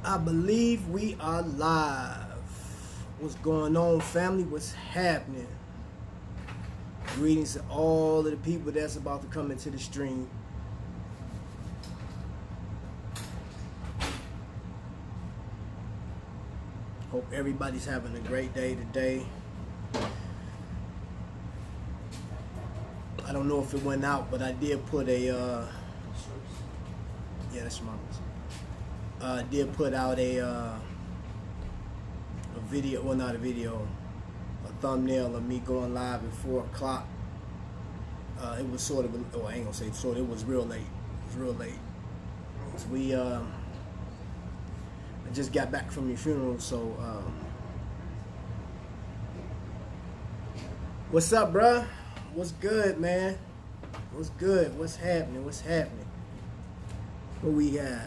I believe we are live. What's going on, family? What's happening? Greetings to all of the people that's about to come into the stream. Hope everybody's having a great day today. I don't know if it went out, but I did put a yeah, that's mama's. Did put out a video, well, not a video, a thumbnail of me going live at 4 o'clock. It was sort of, I ain't gonna say sort of, it was real late. It was real late. So I just got back from your funeral, so what's up, bruh? What's good, man? What's good? What's happening? What's happening? What we got?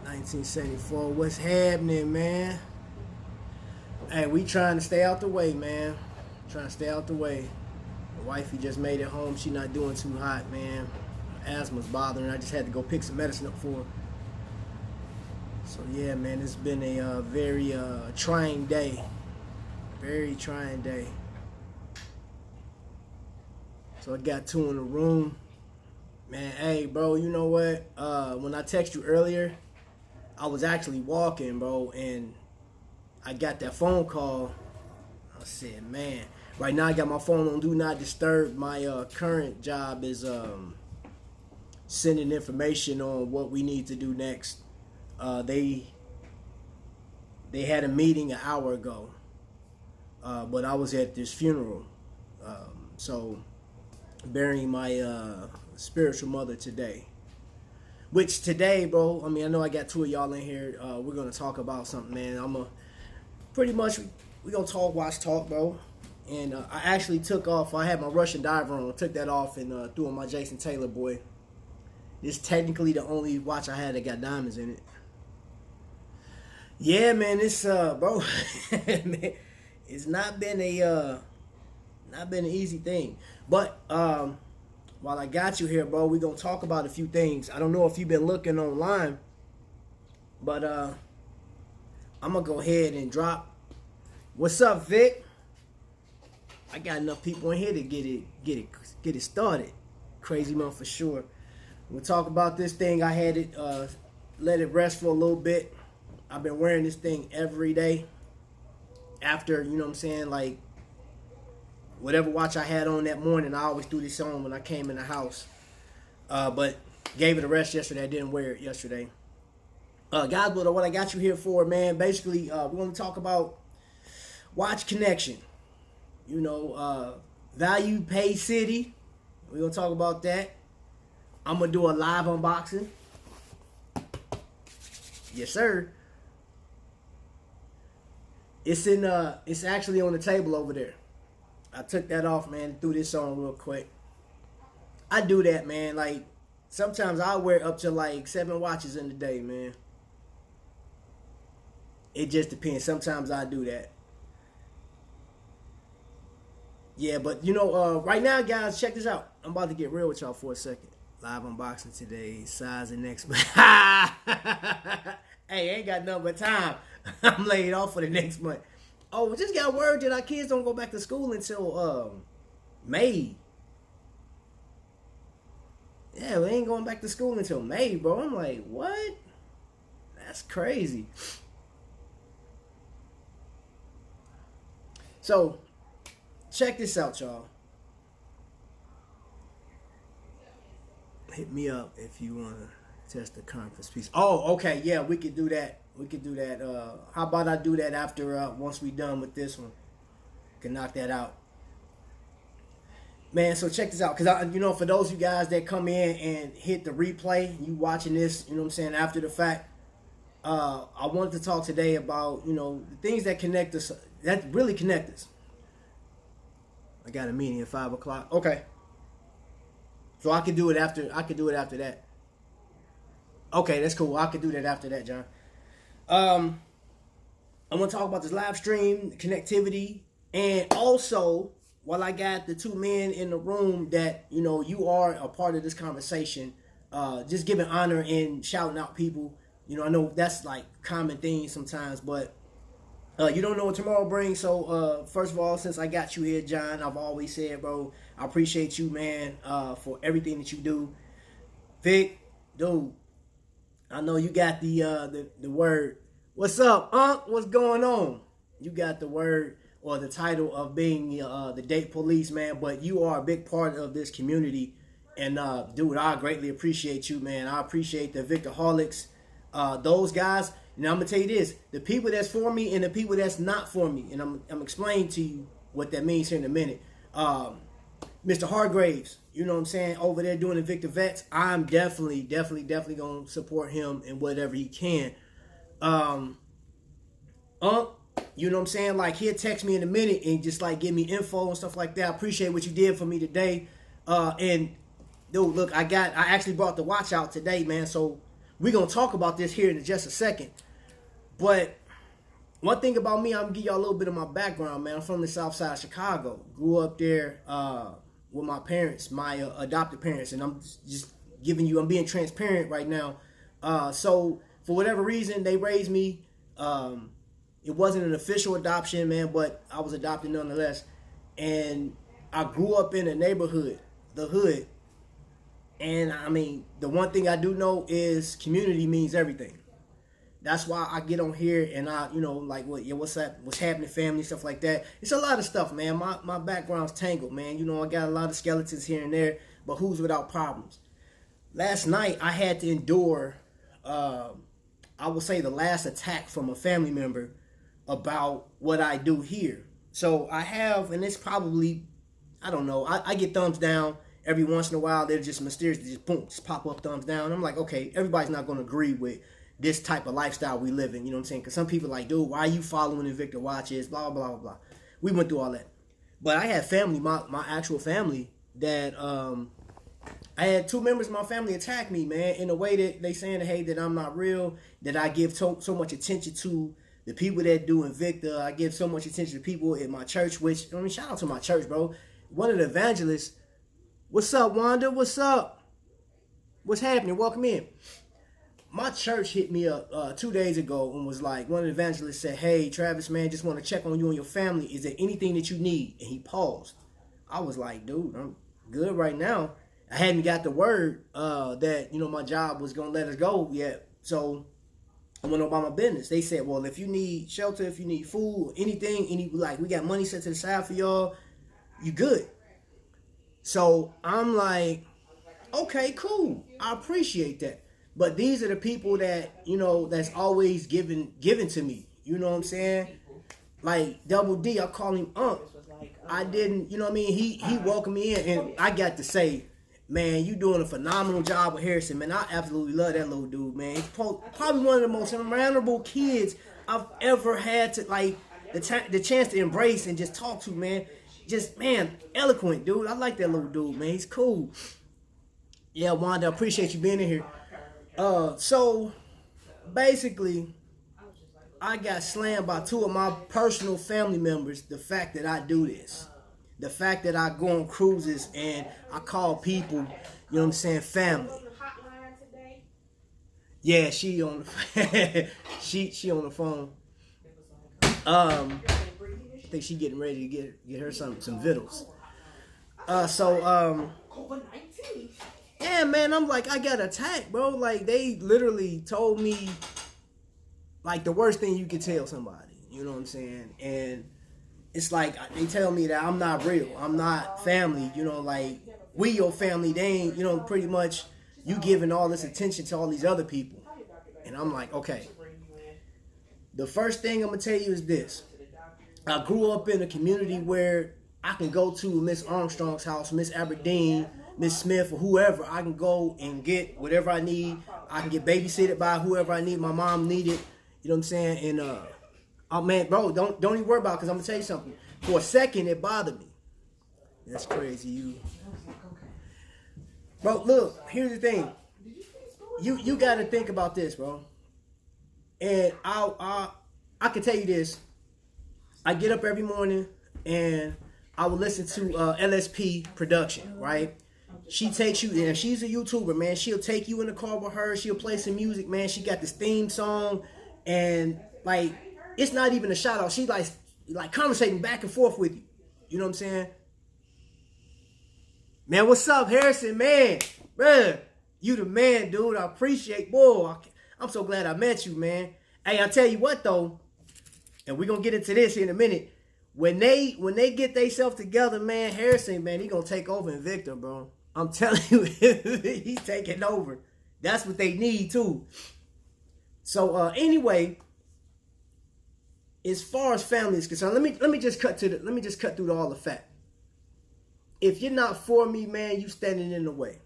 1974. What's happening, man? Hey, we trying to stay out the way, man. Trying to stay out the way. The wifey just made it home. She not doing too hot, man. Asthma's bothering her. I just had to go pick some medicine up for her. So yeah, man, it's been a very trying day. Very trying day. So I got two in the room. Man, hey, bro, you know what? When I texted you earlier, I was actually walking, bro, and I got that phone call. I said, man, right now I got my phone on Do Not Disturb. My current job is sending information on what we need to do next. They had a meeting an hour ago, but I was at this funeral. So burying my spiritual mother today. Which today, bro, I mean, I know I got two of y'all in here. We're going to talk about something, man. Pretty much, we're going to talk, watch, talk, bro. And I actually took off. I had my Russian diver on. Took that off and threw on my Jason Taylor, boy. This is technically the only watch I had that got diamonds in it. Yeah, man, this, bro, man, it's not been an easy thing. But, while I got you here, bro, we're going to talk about a few things. I don't know if you've been looking online, but I'm going to go ahead and drop. What's up, Vic? I got enough people in here to get it started. Crazy month for sure. We'll talk about this thing. I had it, let it rest for a little bit. I've been wearing this thing every day after, you know what I'm saying, like, whatever watch I had on that morning, I always threw this on when I came in the house. But gave it a rest yesterday. I didn't wear it yesterday. Guys, what I got you here for, man, basically, we're going to talk about watch connection. You know, value pay city. We're going to talk about that. I'm going to do a live unboxing. Yes, sir. It's actually on the table over there. I took that off, man, threw this on real quick. I do that, man. Like, sometimes I wear up to like 7 watches in a day, man. It just depends. Sometimes I do that. Yeah, but, you know, right now, guys, check this out. I'm about to get real with y'all for a second. Live unboxing today, size and next month. Hey, ain't got nothing but time. I'm laid off for the next month. Oh, we just got word that our kids don't go back to school until May. Yeah, we ain't going back to school until May, bro. I'm like, what? That's crazy. So, check this out, y'all. Hit me up if you want to test the conference piece. Oh, okay. Yeah, we could do that. We could do that. How about I do that after, once we done with this one? Can knock that out. Man, so check this out. Because, you know, for those of you guys that come in and hit the replay, you watching this, you know what I'm saying, after the fact, I wanted to talk today about, you know, the things that connect us, that really connect us. I got a meeting at 5 o'clock. Okay. So I could do it after that. Okay, that's cool. I could do that after that, John. I'm going to talk about this live stream, connectivity, and also, while I got the two men in the room that, you know, you are a part of this conversation, just giving honor and shouting out people You know, I know that's like common thing sometimes, but you don't know what tomorrow brings. So first of all, since I got you here, John, I've always said, bro, I appreciate you, man, for everything that you do. Vic, dude, I know you got the word. What's up, Unc? What's going on? You got the word or the title of being the date police, man, but you are a big part of this community. And dude, I greatly appreciate you, man. I appreciate the Victorholics, those guys. And I'm gonna tell you this: the people that's for me and the people that's not for me. And I'm explaining to you what that means here in a minute. Mr. Hargraves, you know what I'm saying, over there doing the Victor Vets, I'm definitely gonna support him in whatever he can. You know what I'm saying, like he'll text me in a minute and just like give me info and stuff like that. I appreciate what you did for me today. And dude, look, I actually brought the watch out today, man. So we're gonna talk about this here in just a second. But one thing about me, I'm gonna give y'all a little bit of my background, man. I'm from the South Side of Chicago. Grew up there with my parents, my adopted parents, and I'm just giving you, I'm being transparent right now. So for whatever reason, they raised me. It wasn't an official adoption, man, but I was adopted nonetheless. And I grew up in a neighborhood, the hood. And I mean, the one thing I do know is community means everything. That's why I get on here and I, you know, like what's up, what's happening, family, stuff like that. It's a lot of stuff, man. My background's tangled, man. You know, I got a lot of skeletons here and there, but who's without problems? Last night I had to endure, I would say, the last attack from a family member about what I do here. So I have, and it's probably, I don't know, I get thumbs down every once in a while. They're just mysterious, just boom, just pop up thumbs down. I'm like, okay, everybody's not going to agree with this type of lifestyle we live in, you know what I'm saying? Because some people are like, dude, why are you following the Victor watches, blah, blah, blah, blah. We went through all that. But I had family, my actual family, that I had two members of my family attack me, man, in a way that they saying, hey, that I'm not real, that I give so much attention to the people that do in Victor. I give so much attention to people in my church, which, I mean, shout out to my church, bro. One of the evangelists, what's up, Wanda? What's up? What's happening? Welcome in. My church hit me up 2 days ago and was like, one of the evangelists said, hey, Travis, man, just want to check on you and your family. Is there anything that you need? And he paused. I was like, dude, I'm good right now. I hadn't got the word that, you know, my job was going to let us go yet. So I went about my business. They said, well, if you need shelter, if you need food, anything, like we got money set to the side for y'all, you good. So I'm like, okay, cool. I appreciate that. But these are the people that, you know, that's always given to me. You know what I'm saying? Like Double D, I call him Unc. I didn't, you know what I mean? He welcomed me in, and I got to say, man, you doing a phenomenal job with Harrison, man. I absolutely love that little dude, man. He's probably one of the most memorable kids I've ever had to, like, the chance to embrace and just talk to, man. Just, man, eloquent, dude. I like that little dude, man. He's cool. Yeah, Wanda, I appreciate you being in here. So basically, I got slammed by two of my personal family members. The fact that I do this, the fact that I go on cruises and I call people, you know what I'm saying, family. Yeah, she on the she on the phone. I think she getting ready to get her some vittles. Yeah, man, I'm like, I got attacked, bro. Like, they literally told me, like, the worst thing you could tell somebody. You know what I'm saying? And it's like, they tell me that I'm not real. I'm not family. You know, like, we your family. They ain't, you know, pretty much you giving all this attention to all these other people. And I'm like, okay. The first thing I'm going to tell you is this. I grew up in a community where I can go to Miss Armstrong's house, Miss Aberdeen, Miss Smith, or whoever. I can go and get whatever I need. I can get babysitted by whoever I need. My mom needed. You know what I'm saying? And oh man, bro, don't even worry about it, because I'm gonna tell you something. For a second, it bothered me. That's crazy, bro. Look, here's the thing. You got to think about this, bro. And I can tell you this. I get up every morning and I will listen to LSP production, right? She takes you, and she's a YouTuber, man. She'll take you in the car with her. She'll play some music, man. She got this theme song, and like, it's not even a shout out. She like conversating back and forth with you. You know what I'm saying? Man, what's up, Harrison? Man, bruh, you the man, dude. I appreciate, boy. I'm so glad I met you, man. Hey, I tell you what though, and we're gonna get into this in a minute. When they get themselves together, man, Harrison, man, he gonna take over in Victor, bro. I'm telling you, he's taking over. That's what they need too. So anyway, as far as family is concerned, let me just cut through all the facts. If you're not for me, man, you standing in the way.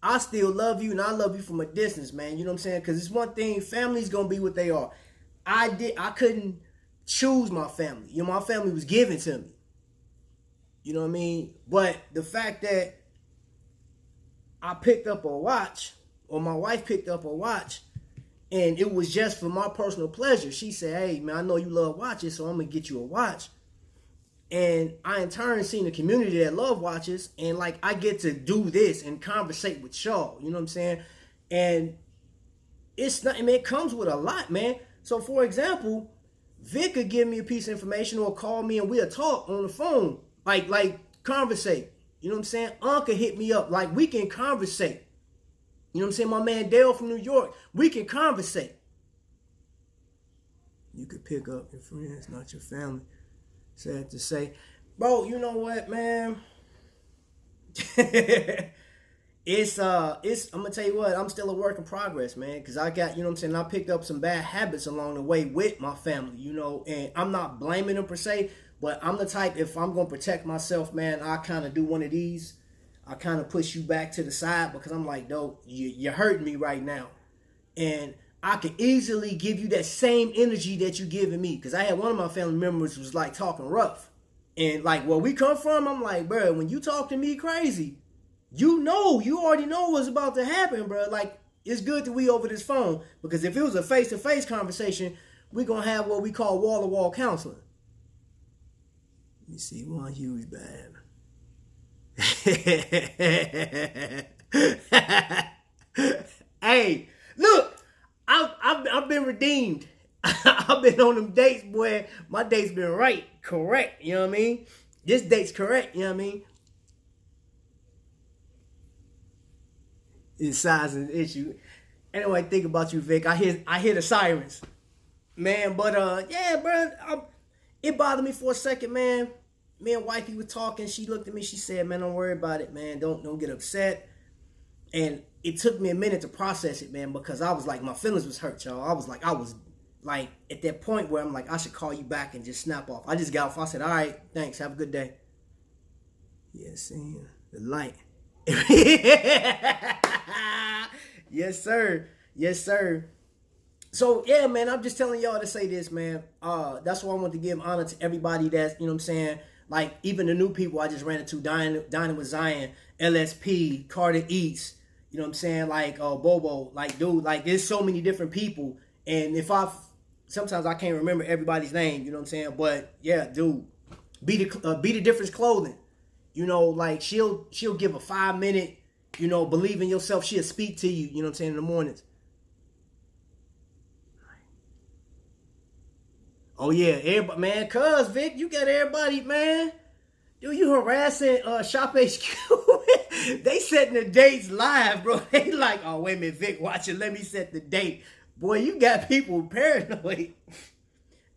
I still love you, and I love you from a distance, man. You know what I'm saying? Because it's one thing, family's gonna be what they are. I couldn't choose my family. You know, my family was given to me. You know what I mean? But the fact that I picked up a watch, or my wife picked up a watch, and it was just for my personal pleasure. She said, hey, man, I know you love watches, so I'm going to get you a watch. And I, in turn, seen a community that love watches, and, like, I get to do this and conversate with y'all. You know what I'm saying? And it's not, I mean, it comes with a lot, man. So, for example, Vic could give me a piece of information or call me, and we'll talk on the phone. Like, conversate. You know what I'm saying? Uncle hit me up. Like, we can conversate. You know what I'm saying? My man Dale from New York. We can conversate. You could pick up your friends, not your family. Sad to say. Bro, you know what, man? It's I'm gonna tell you what, I'm still a work in progress, man. Cause I got, you know what I'm saying, I picked up some bad habits along the way with my family, you know, and I'm not blaming them per se, but I'm the type, if I'm gonna protect myself, man, I kind of do one of these. I kind of push you back to the side because I'm like, no, you're hurting me right now. And I could easily give you that same energy that you're giving me. Because I had one of my family members was like talking rough. And like where we come from, I'm like, bro, when you talk to me crazy, you already know what's about to happen, bro. Like, it's good that we over this phone. Because if it was a face-to-face conversation, we're going to have what we call wall-to-wall counseling. Let me see, one huge bad. Hey, look. I've been redeemed. I've been on them dates, boy. My date's been correct. You know what I mean? This date's correct. You know what I mean? It's size is an issue. Anyway, think about you, Vic. I hear the sirens, man. But yeah, bro. It bothered me for a second, man. Me and wifey were talking. She looked at me. She said, "Man, don't worry about it, man. Don't get upset." And it took me a minute to process it, man, because I was like, my feelings was hurt, y'all. I was like at that point where I'm like, I should call you back and just snap off. I just got off. I said, all right, thanks. Have a good day. Yeah, see, the light. Yes, sir. Yes, sir. So, yeah, man, I'm just telling y'all to say this, man. That's why I want to give honor to everybody that's, you know what I'm saying, like, even the new people I just ran into, Dining with Zion, LSP, Carter Eats, you know what I'm saying, like, Bobo, like, dude, like, there's so many different people, and sometimes I can't remember everybody's name, you know what I'm saying, but, yeah, dude, be the difference clothing, you know, like, she'll give a 5-minute, you know, believe in yourself, she'll speak to you, you know what I'm saying, in the mornings. Oh, yeah, everybody, man, cuz, Vic, you got everybody, man. Dude, you harassing Shop HQ. They setting the dates live, bro. They like, oh, wait a minute, Vic, watch it. Let me set the date. Boy, you got people paranoid.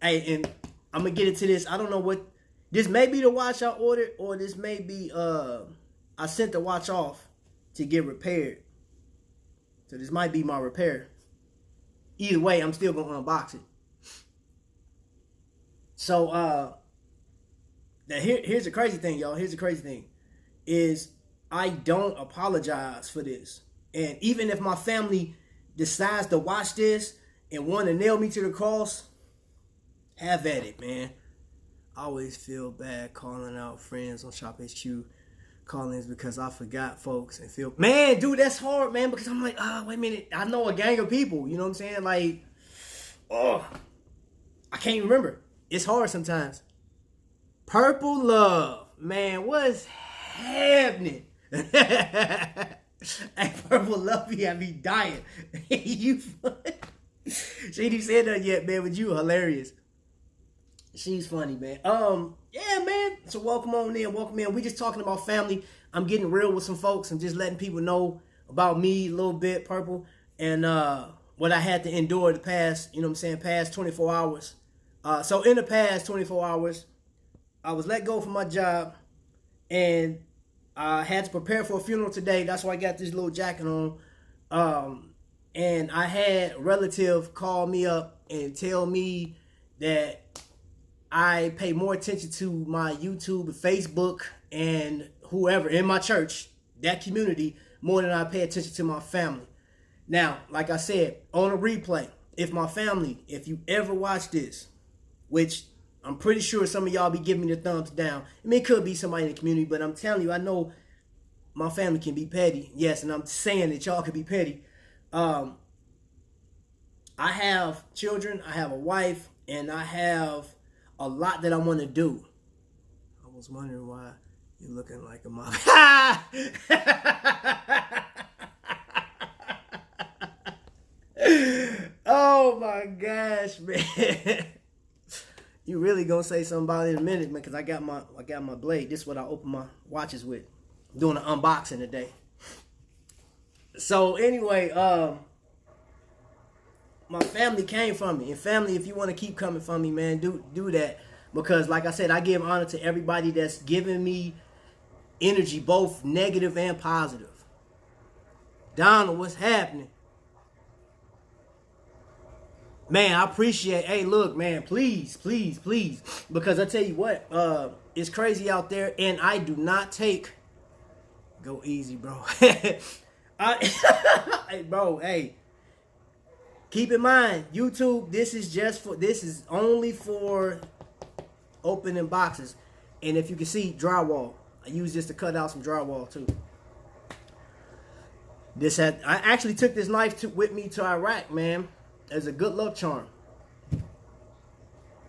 Hey, and I'm going to get into this. I don't know what. This may be the watch I ordered, or this may be, I sent the watch off to get repaired. So this might be my repair. Either way, I'm still going to unbox it. So, here's the crazy thing, y'all. Here's the crazy thing. Is I don't apologize for this. And even if my family decides to watch this and want to nail me to the cross, have at it, man. I always feel bad calling out friends on Shop HQ call-ins because I forgot folks and feel, man, dude, that's hard, man, because I'm like, wait a minute. I know a gang of people, you know what I'm saying? Like, I can't remember. It's hard sometimes. Purple Love. Man, what's happening? Hey, Purple love you. I be dying. You she ain't even said that yet, man, but you hilarious. She's funny, man. Yeah, man. So welcome on in. Welcome in. We just talking about family. I'm getting real with some folks. I'm just letting people know about me a little bit, Purple, and what I had to endure the past, you know what I'm saying, past 24 hours. So in the past 24 hours, I was let go from my job, and I had to prepare for a funeral today. That's why I got this little jacket on. And I had a relative call me up and tell me that I pay more attention to my YouTube and Facebook and whoever in my church, that community, more than I pay attention to my family. Now, like I said, on a replay, if you ever watch this, which I'm pretty sure some of y'all be giving me the thumbs down. I mean, it could be somebody in the community, but I'm telling you, I know my family can be petty. Yes, and I'm saying that y'all can be petty. I have children, I have a wife, and I have a lot that I want to do. I was wondering why you're looking like a mom. Oh my gosh, man. You really gonna say something about it in a minute, man, because I got my blade. This is what I open my watches with. I'm doing an unboxing today. So anyway, my family came from me. And family, if you want to keep coming from me, man, do that. Because like I said, I give honor to everybody that's giving me energy, both negative and positive. Donald, what's happening? Man, I appreciate, hey, look, man, please. Because I tell you what, it's crazy out there, and I do not take, go easy, bro. Hey, bro, hey, keep in mind, YouTube, this is only for opening boxes. And if you can see, drywall. I use this to cut out some drywall, too. I actually took this knife with me to Iraq, man. As a good luck charm.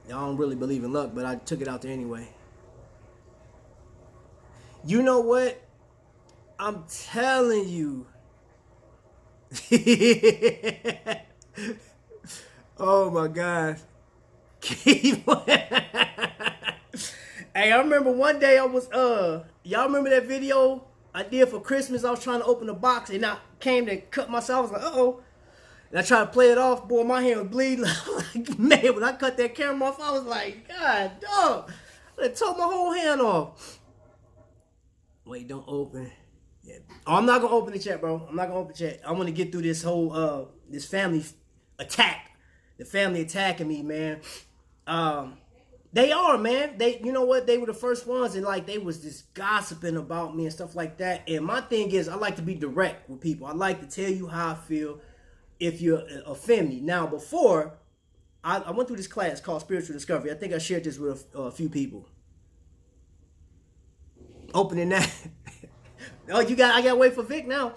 Y'all don't really believe in luck, but I took it out there anyway. You know what? I'm telling you. Oh my gosh. Hey, I remember one day I was y'all remember that video I did for Christmas? I was trying to open a box and I came to cut myself. I was like, uh-oh. And I tried to play it off, boy, my hand was bleeding. Like, man, when I cut that camera off, I was like, God, dog. I tore my whole hand off. Wait, don't open. Yeah. Oh, I'm not going to open the chat, bro. I'm not going to open the chat. I want to get through this whole, this family attack. The family attacking me, man. They are, man. You know what? They were the first ones, and like they was just gossiping about me and stuff like that. And my thing is, I like to be direct with people. I like to tell you how I feel. If you offend me. Now, before, I went through this class called Spiritual Discovery. I think I shared this with a few people. Opening that. Oh, I got to wait for Vic now.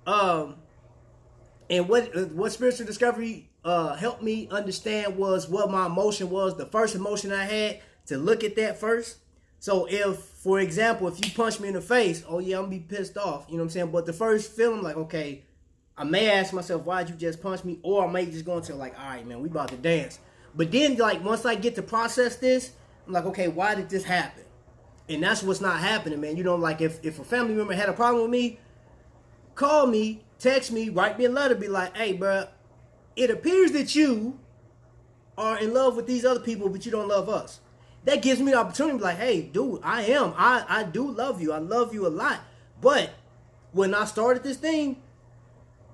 And what Spiritual Discovery helped me understand was what my emotion was. The first emotion I had, to look at that first. So if, for example, if you punch me in the face, oh yeah, I'm going to be pissed off. You know what I'm saying? But the first feeling, like, okay, I may ask myself, why'd you just punch me? Or I may just go into like, all right, man, we about to dance. But then, like, once I get to process this, I'm like, okay, why did this happen? And that's what's not happening, man. You know, like, if a family member had a problem with me, call me, text me, write me a letter, be like, hey, bro, it appears that you are in love with these other people, but you don't love us. That gives me the opportunity to be like, hey, dude, I do love you. I love you a lot. But when I started this thing,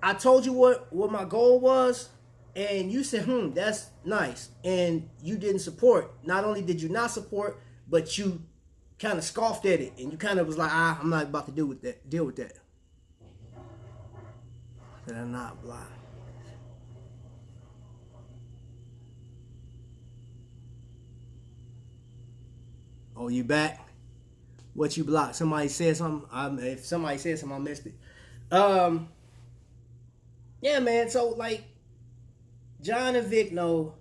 I told you what my goal was, and you said, that's nice. And you didn't support. Not only did you not support, but you kind of scoffed at it. And you kind of was like, I'm not about to deal with that. That I'm not blind. Oh, you back? What you blocked? Somebody said something. If somebody said something, I missed it. Yeah, man. So, like, John and Vic know,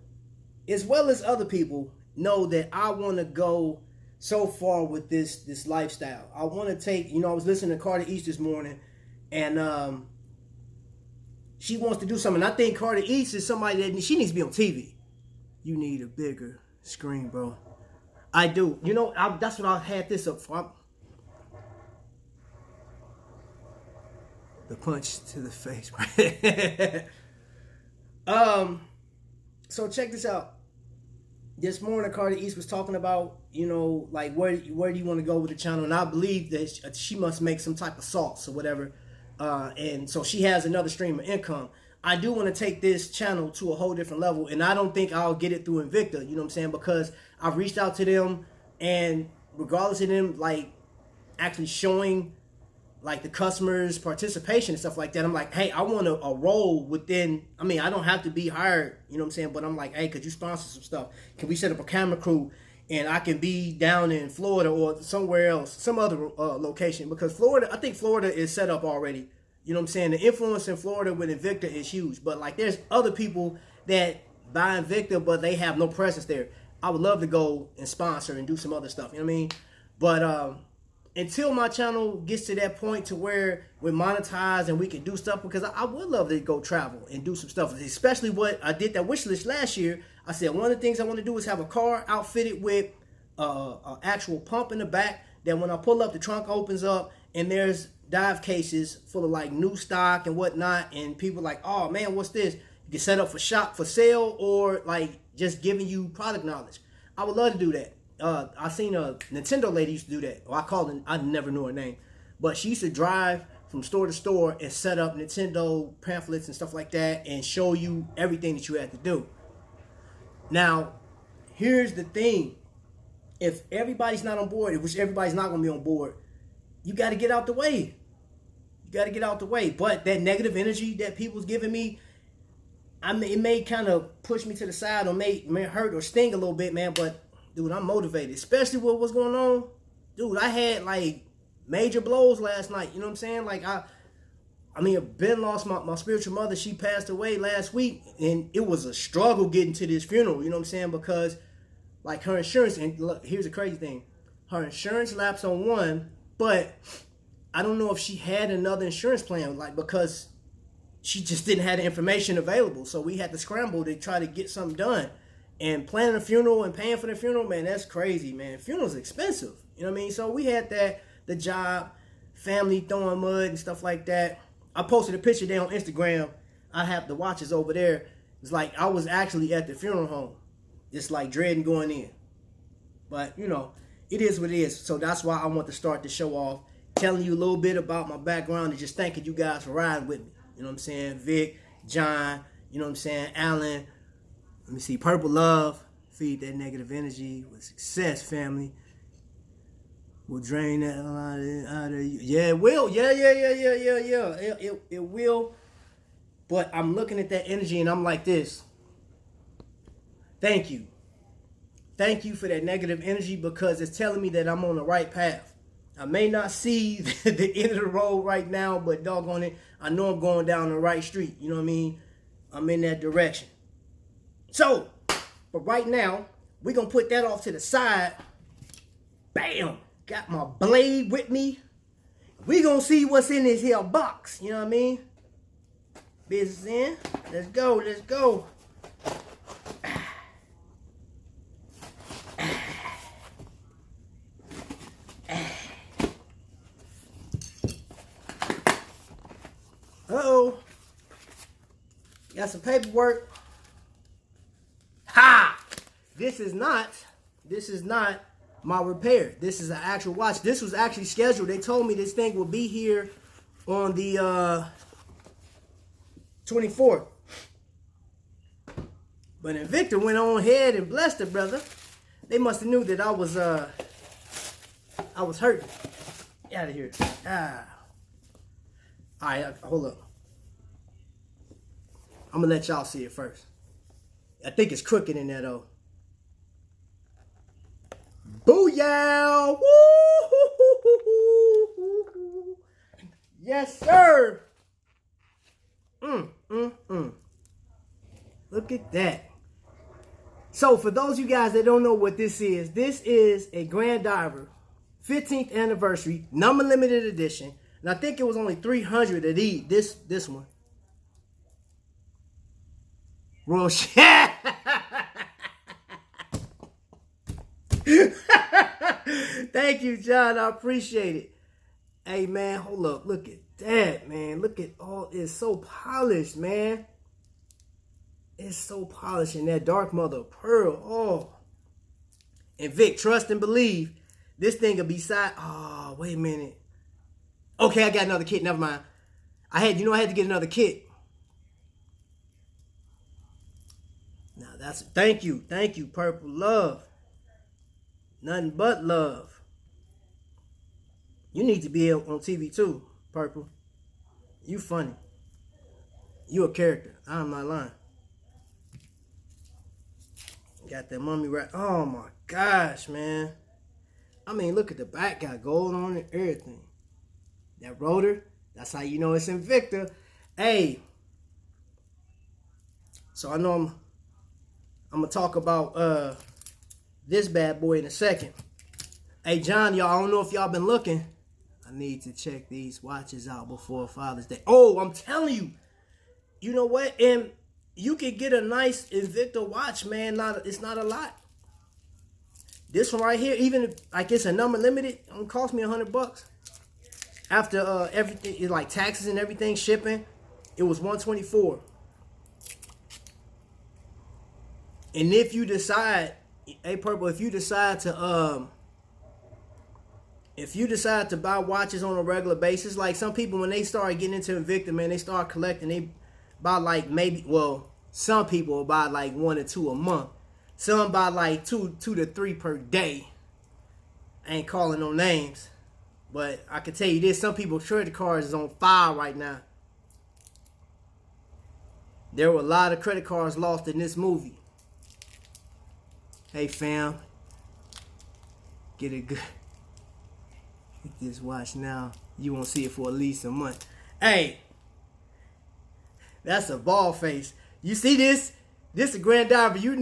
as well as other people, know that I want to go so far with this lifestyle. I want to take, I was listening to Carter East this morning, and she wants to do something. I think Carter East is somebody that she needs to be on TV. You need a bigger screen, bro. I do. That's what I had this up for. The punch to the face, right? So check this out. This morning, Carter East was talking about, like where do you want to go with the channel? And I believe that she must make some type of sauce or whatever. And so she has another stream of income. I do want to take this channel to a whole different level, and I don't think I'll get it through Invicta, you know what I'm saying? Because I've reached out to them, and regardless of them, like, actually showing, like, the customers' participation and stuff like that, I'm like, hey, I want a role within, I don't have to be hired, you know what I'm saying? But I'm like, hey, could you sponsor some stuff? Can we set up a camera crew, and I can be down in Florida or somewhere else, some other location? Because Florida, I think Florida is set up already. You know what I'm saying? The influence in Florida with Invicta is huge. But, like, there's other people that buy Invicta, but they have no presence there. I would love to go and sponsor and do some other stuff. You know what I mean? But until my channel gets to that point to where we're monetized and we can do stuff, because I would love to go travel and do some stuff. Especially what I did that wish list last year. I said one of the things I want to do is have a car outfitted with an actual pump in the back that when I pull up, the trunk opens up and there's dive cases full of like new stock and whatnot, and people like, oh man, what's this? You can set up for shop for sale or like just giving you product knowledge. I would love to do that. I seen a Nintendo lady used to do that. Or I never knew her name, but she used to drive from store to store and set up Nintendo pamphlets and stuff like that and show you everything that you had to do. Now, here's the thing. If everybody's not on board, which everybody's not going to be on board, you got to get out the way. You got to get out the way. But that negative energy that people's giving me, it may kind of push me to the side or may hurt or sting a little bit, man. But, dude, I'm motivated. Especially with what's going on. Dude, I had, like, major blows last night. You know what I'm saying? Like, Ben lost my spiritual mother. She passed away last week. And it was a struggle getting to this funeral. You know what I'm saying? Because, like, her insurance, and look, here's the crazy thing. Her insurance lapsed on one, but I don't know if she had another insurance plan, like, because she just didn't have the information available. So we had to scramble to try to get something done. And planning a funeral and paying for the funeral, man, that's crazy, man. Funeral's expensive. You know what I mean? So we had the job, family throwing mud and stuff like that. I posted a picture there on Instagram. I have the watches over there. It's like I was actually at the funeral home, just like dreading going in. But, it is what it is. So that's why I want to start the show off, telling you a little bit about my background and just thanking you guys for riding with me. You know what I'm saying? Vic, John, you know what I'm saying? Alan. Let me see. Purple Love. Feed that negative energy with success, family. We'll drain that out of you. Yeah, it will. Yeah. It will. But I'm looking at that energy and I'm like this. Thank you. Thank you for that negative energy, because it's telling me that I'm on the right path. I may not see the end of the road right now, but doggone it, I know I'm going down the right street. You know what I mean? I'm in that direction. So, but right now, we're going to put that off to the side. Bam! Got my blade with me. We're going to see what's in this here box. You know what I mean? Business in. Let's go. Let's go. Uh-oh. Got some paperwork. Ha! This is not my repair. This is an actual watch. This was actually scheduled. They told me this thing will be here on the 24th. But Invicta went on ahead and blessed it, brother. They must have knew that I was hurting. Get out of here. Alright, hold up. I'm gonna let y'all see it first. I think it's crooked in there though. Booyah! Woo! Yes, sir. Look at that. So for those of you guys that don't know what this is a Grand Diver 15th anniversary, number limited edition. And I think it was only 300 of these. This one. Real shit. Thank you, John. I appreciate it. Hey, man, hold up. Look at that, man. Look at all. It's so polished, man. It's so polished. And that dark mother of pearl. Oh. And Vic, trust and believe. This thing will be side. Oh, wait a minute. Okay, I got another kit. Never mind. I had to get another kit. Now that's thank you, Purple Love. Nothing but love. You need to be on TV too, Purple. You funny. You a character. I'm not lying. Got that mummy right. Oh my gosh, man. I mean, look at the back. Got gold on it, everything. That rotor, that's how you know it's Invicta. Hey. So I know I'm gonna talk about this bad boy in a second. Hey John, y'all, I don't know if y'all been looking. I need to check these watches out before Father's Day. Oh, I'm telling you. You know what? And you can get a nice Invicta watch, man. It's not a lot. This one right here, even if like it's a number limited, it don't cost me $100. After everything, like taxes and everything, shipping, it was $124. And if you decide, hey Purple, if you decide to buy watches on a regular basis, like some people when they start getting into Invicta, man, they start collecting. They buy like some people will buy like 1 or 2 a month. Some buy like 2 to 3 per day. I ain't calling no names, but I can tell you this: some people's credit cards is on fire right now. There were a lot of credit cards lost in this movie. Hey fam, get this watch now. You won't see it for at least a month. Hey, that's a ball face. You see this? This is a Grand Diver. You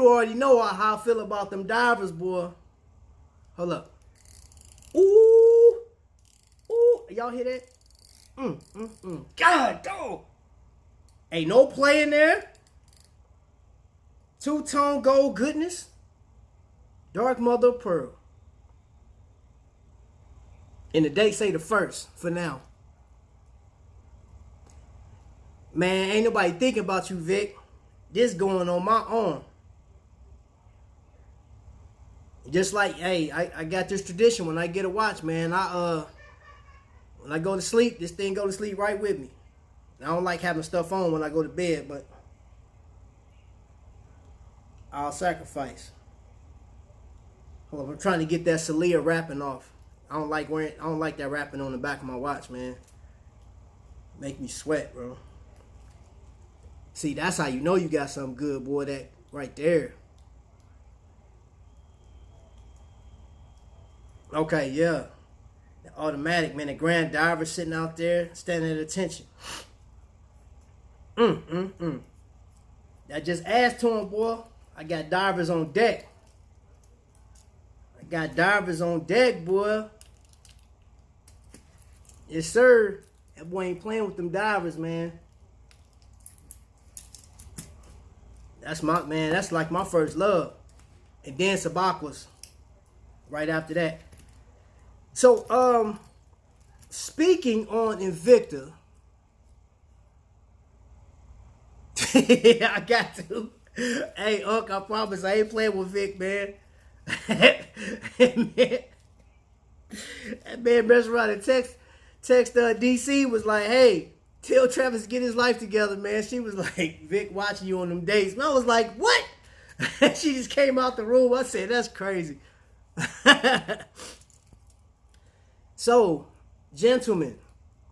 already know how I feel about them divers, boy. Hold up. Ooh, y'all hear that? God, dog. Ain't no play in there. Two-tone gold goodness. Dark mother of pearl. And the date say the 1st for now. Man, ain't nobody thinking about you, Vic. This going on my arm. Just like, hey, I got this tradition when I get a watch, man. When I go to sleep, this thing go to sleep right with me. I don't like having stuff on when I go to bed, but I'll sacrifice. Hold on, I'm trying to get that Celia wrapping off. I don't like that wrapping on the back of my watch, man. Make me sweat, bro. See, that's how you know you got something good, boy. That right there. Okay, yeah. The automatic, man. The Grand Diver sitting out there, standing at attention. That just adds to him, boy. I got divers on deck. Boy. Yes, sir. That boy ain't playing with them divers, man. That's like my first love. And then Sabakwas right after that. So, speaking on Invicta, I got to. Hey, Unc, I promise I ain't playing with Vic, man. That man messed around and text DC was like, hey, tell Travis to get his life together, man. She was like, Vic watching you on them dates. And I was like, what? She just came out the room. I said, that's crazy. So, gentlemen,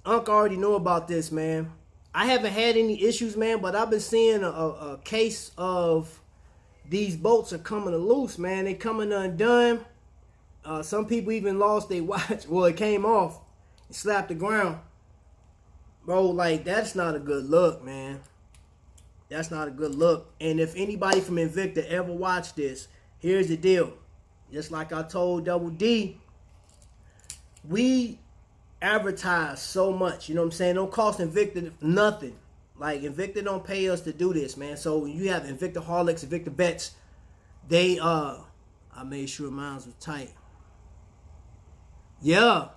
Unc already know about this, man. I haven't had any issues, man, but I've been seeing a case of these bolts are coming loose, man. They coming undone. Some people even lost their watch. Well, it came off and slapped the ground. Bro, like, that's not a good look, man. That's not a good look. And if anybody from Invicta ever watched this, here's the deal. Just like I told Double D, we advertise so much. You know what I'm saying? Don't cost Invicta nothing. Like, Invicta don't pay us to do this, man. So you have Invictaholics, Invicta Bets. They, I made sure mine was tight. Yeah.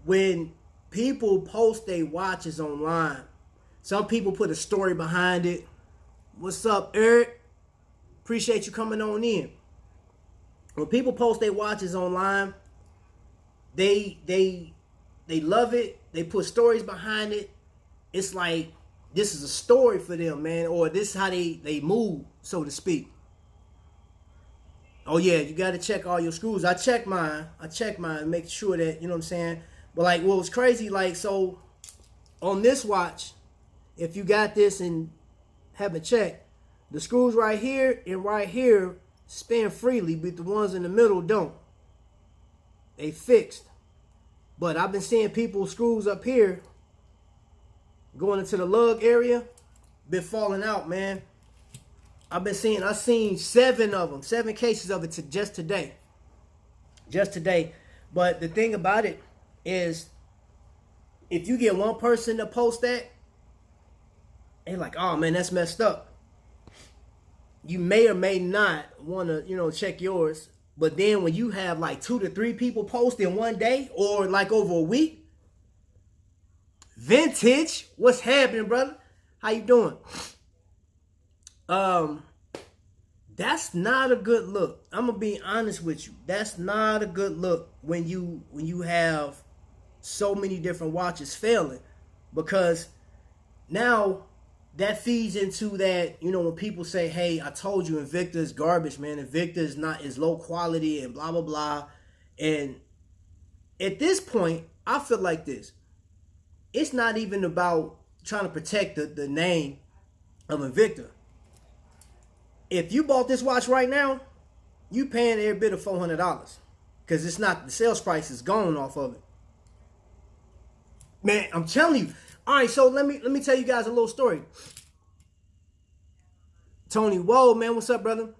When people post their watches online, some people put a story behind it. What's up, Eric? Appreciate you coming on in. When people post their watches online, they love it. They put stories behind it. It's like this is a story for them, man, or this is how they move, so to speak. Oh yeah, you got to check all your screws. I check mine, make sure that, you know what I'm saying. But like, what was crazy, like, so on this watch, if you got this and haven't checked, the screws right here and right here spin freely, but the ones in the middle don't. They fixed. But I've been seeing people's screws up here going into the lug area, been falling out, man. I've seen 7 of them, 7 cases of it just today. Just today. But the thing about it is, if you get one person to post that, they're like, oh man, that's messed up. You may or may not want to, you know, check yours. But then when you have like 2 to 3 people post in one day or like over a week, Vintage, what's happening, brother? How you doing? That's not a good look. I'm gonna be honest with you. That's not a good look when you have so many different watches failing, because now that feeds into that, you know, when people say, hey, I told you Invicta is garbage, man. Invicta is low quality and blah, blah, blah. And at this point, I feel like this. It's not even about trying to protect the name of Invicta. If you bought this watch right now, you paying every bit of $400, because it's not, the sales price is gone off of it. Man, I'm telling you. All right, so let me tell you guys a little story. Tony, whoa, man, what's up, brother?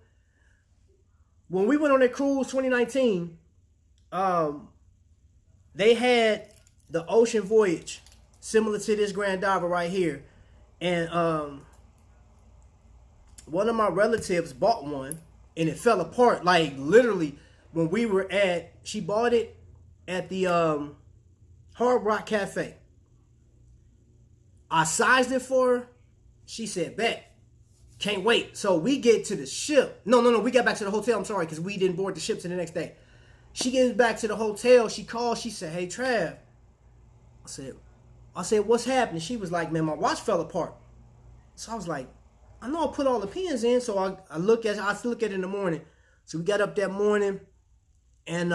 When we went on that cruise 2019, they had the Ocean Voyage, similar to this Grand Diver right here. And one of my relatives bought one, and it fell apart. Like, literally, when we were she bought it at the Hard Rock Cafe. I sized it for her. She said, bet. Can't wait. So we get to the ship. No. We got back to the hotel. I'm sorry, because we didn't board the ship till the next day. She gets back to the hotel. She called. She said, hey, Trav. I said, what's happening? She was like, man, my watch fell apart. So I was like, I know I put all the pins in. So I look at it in the morning. So we got up that morning, and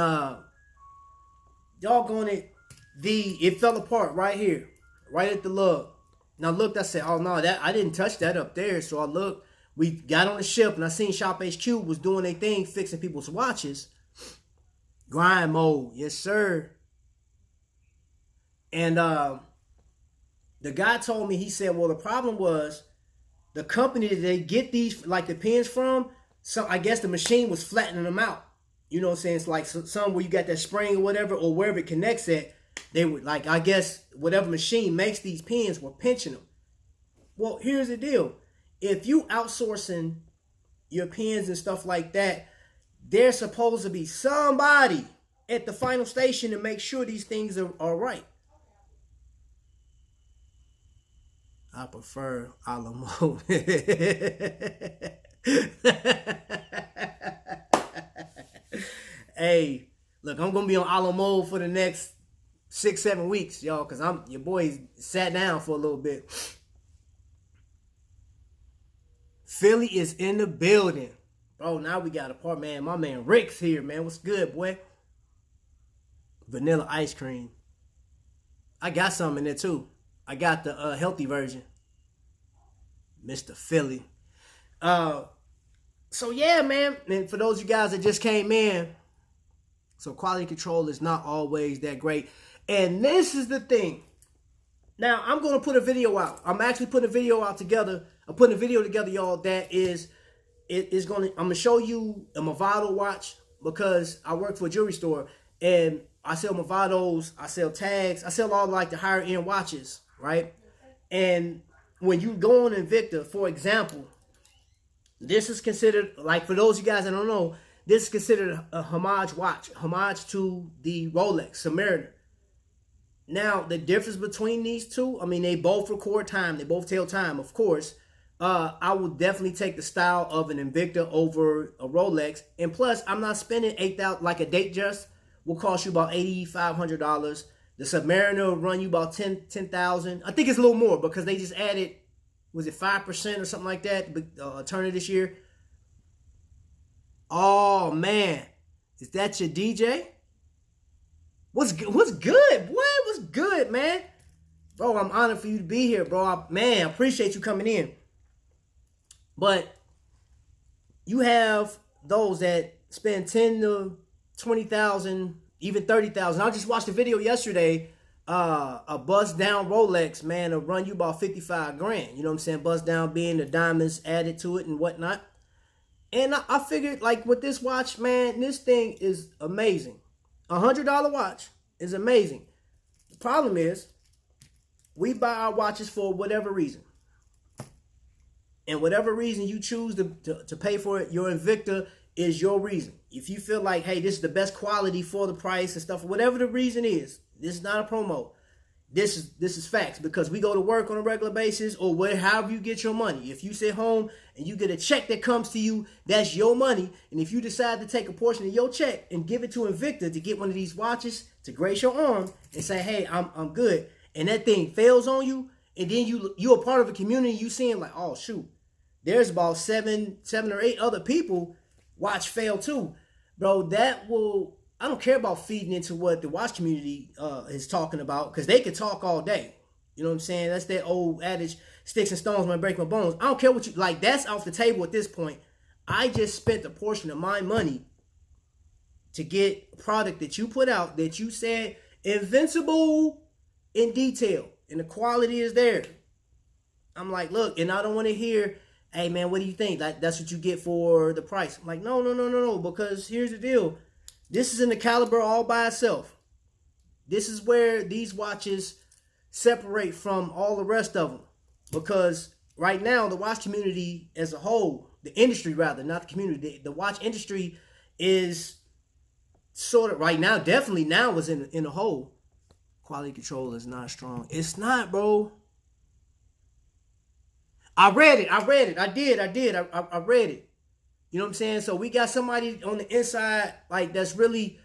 doggone it, it fell apart right here, right at the lug. And I looked, I said, oh no, I didn't touch that up there. So I looked, we got on the ship, and I seen Shop HQ was doing their thing, fixing people's watches. Grind mode, yes sir. And the guy told me, he said, well, the problem was the company that they get these, like the pins from, so I guess the machine was flattening them out. You know what I'm saying? It's like some where you got that spring or whatever, or wherever it connects at, they would, like, I guess whatever machine makes these pins were pinching them. Well, here's the deal. If you outsourcing your pins and stuff like that, there's supposed to be somebody at the final station to make sure these things are right. I prefer a la mode. Hey, look, I'm gonna be on a la mode for the next 6-7 weeks, y'all, because your boy sat down for a little bit. Philly is in the building. Bro, now we got a part, man. My man Rick's here, man. What's good, boy? Vanilla ice cream. I got some in there too. I got the healthy version. Mr. Philly. So yeah, man. And for those of you guys that just came in, so quality control is not always that great. And this is the thing. Now I'm gonna put a video out. I'm actually putting a video out together. I'm putting a video together, y'all. That is, I'm gonna show you a Movado watch because I work for a jewelry store and I sell Movados, I sell tags, I sell all like the higher end watches, right? And when you go on Invicta, for example, this is considered, like for those of you guys that don't know, this is considered a homage watch, homage to the Rolex Submariner. Now, the difference between these two, I mean, they both record time, they both tell time, of course. I would definitely take the style of an Invicta over a Rolex. And plus, I'm not spending $8,000, like a Datejust will cost you about $8,500. The Submariner will run you about $10,000. I think it's a little more because they just added, was it 5% or something like that, turn of this year. Oh, man. Is that your DJ? What's good? What's good? What? What's good, man? Bro, I'm honored for you to be here, bro. I appreciate you coming in. But you have those that spend 10 to 20,000, even 30,000. I just watched a video yesterday. A bust down Rolex, man, will run you about 55 grand. You know what I'm saying? Bust down being the diamonds added to it and whatnot. And I figured, like, with this watch, man, this thing is amazing. $100 watch is amazing. The problem is, we buy our watches for whatever reason. And whatever reason you choose to pay for it, your Invicta is your reason. If you feel like, hey, this is the best quality for the price and stuff, whatever the reason is, this is not a promo. This is facts, because we go to work on a regular basis, or however you get your money. If you sit home and you get a check that comes to you, that's your money. And if you decide to take a portion of your check and give it to Invicta to get one of these watches to grace your arm and say, hey, I'm good, and that thing fails on you, and then you're a part of a community, you seeing like, oh shoot, there's about seven or eight other people watch fail too, bro. That will, I don't care about feeding into what the watch community is talking about, because they could talk all day. You know what I'm saying? That's that old adage, sticks and stones might break my bones. I don't care what you, like, that's off the table at this point. I just spent a portion of my money to get a product that you put out, that you said invincible in detail, and the quality is there. I'm like, look, and I don't want to hear, hey man, what do you think? That's what you get for the price. I'm like, no, because here's the deal. This is in the caliber all by itself. This is where these watches separate from all the rest of them. Because right now, the watch community as a whole, the industry rather, not the community, the watch industry is sort of, right now, definitely now is in a hole. Quality control is not strong. It's not, bro. I read it. I did. I read it. You know what I'm saying? So we got somebody on the inside, like, that's really,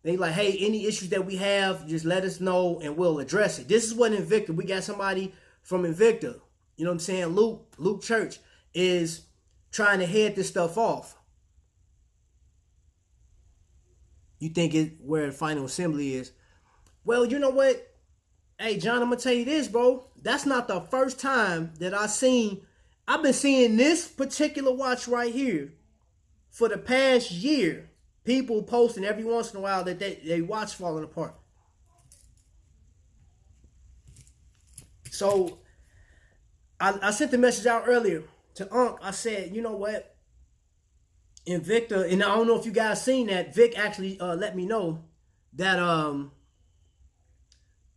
they like, hey, any issues that we have, just let us know and we'll address it. This is what Invicta, we got somebody from Invicta. You know what I'm saying? Luke Church is trying to head this stuff off. You think where the final assembly is? Well, you know what? Hey, John, I'm going to tell you this, bro. That's not the first time that I've been seeing this particular watch right here for the past year. People posting every once in a while that they watch falling apart. So, I sent the message out earlier to Unc. I said, you know what? Invicta, and I don't know if you guys seen that. Vic actually let me know that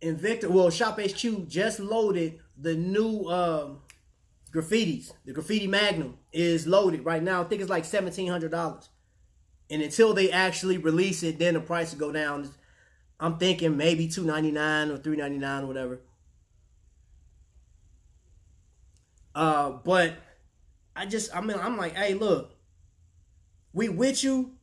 Invicta, well, Shop HQ just loaded the new graffitis. The graffiti Magnum is loaded right now. I think it's like $1,700. And until they actually release it, then the price will go down. I'm thinking maybe $299 or $399 or whatever. But I'm like, hey, look, we with you,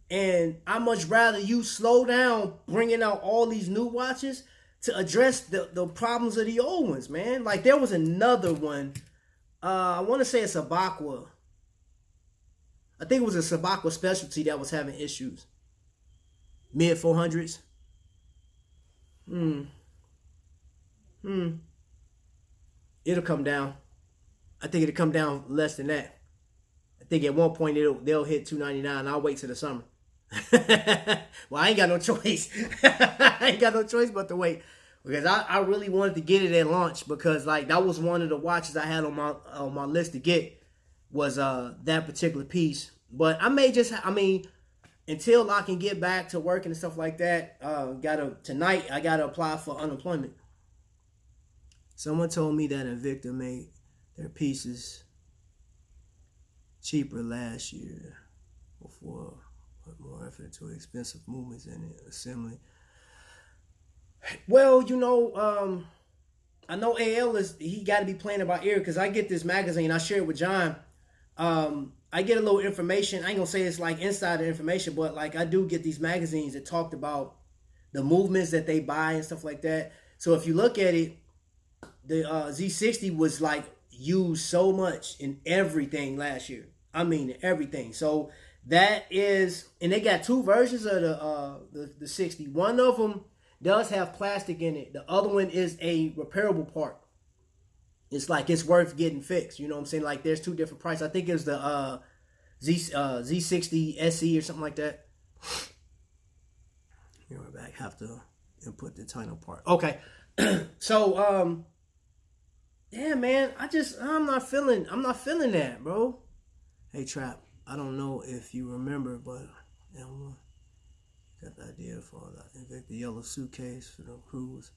and I much rather you slow down bringing out all these new watches to address the problems of the old ones, man. Like, there was another one. I want to say a Sabakwa. I think it was a Sabakwa specialty that was having issues. Mid 400s. It'll come down. I think it'll come down less than that. I think at one point they'll hit $299. I'll wait till the summer. Well, I ain't got no choice. I ain't got no choice but to wait. because I really wanted to get it at launch, because like that was one of the watches I had on my list to get, was that particular piece. But I may just, I mean, until I can get back to working and stuff like that, tonight I gotta apply for unemployment. Someone told me that Invicta made their pieces cheaper last year before put more effort into expensive movements in it, assembly. Well, I know AL he got to be playing it by ear, because I get this magazine, I share it with John. I get a little information. I ain't gonna say it's like insider information, but like I do get these magazines that talked about the movements that they buy and stuff like that. So if you look at it, the Z60 was like used so much in everything last year. I mean everything. So that is, and they got two versions of the 60. One of them does have plastic in it. The other one is a repairable part. It's like it's worth getting fixed. You know what I'm saying? Like there's two different prices. I think it was the Z60 SE or something like that. Here we're back. Have to input the title part. Okay. So yeah, man. I'm not feeling that, bro. Hey Trap, I don't know if you remember, but got the idea for the yellow suitcase for the cruise.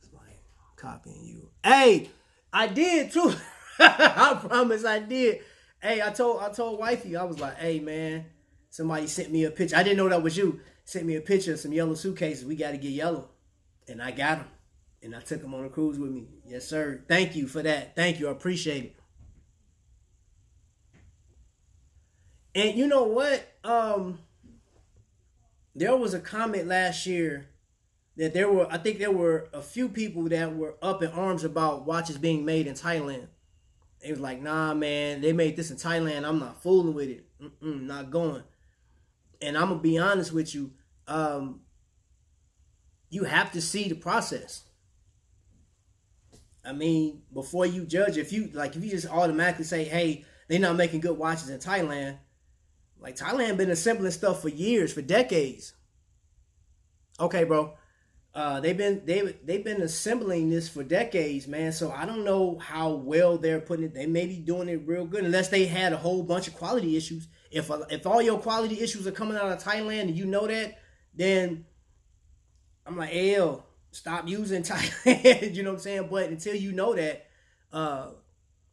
It's like copying you. Hey, I did too. I promise I did. Hey, I told wifey, I was like, hey man, somebody sent me a picture. I didn't know that was you. Sent me a picture of some yellow suitcases. We got to get yellow. And I got them. And I took them on a cruise with me. Yes, sir. Thank you for that. Thank you. I appreciate it. And you know what? There was a comment last year that I think there were a few people that were up in arms about watches being made in Thailand. They was like, nah, man, they made this in Thailand. I'm not fooling with it. Not going. And I'm going to be honest with you. You have to see the process. I mean, before you judge, if you just automatically say, hey, they're not making good watches in Thailand. Like Thailand been assembling stuff for years, for decades. Okay, bro. They've been assembling this for decades, man. So I don't know how well they're putting it. They may be doing it real good, unless they had a whole bunch of quality issues. If all your quality issues are coming out of Thailand and you know that, then I'm like, AL, stop using Thailand. You know what I'm saying? But until you know that,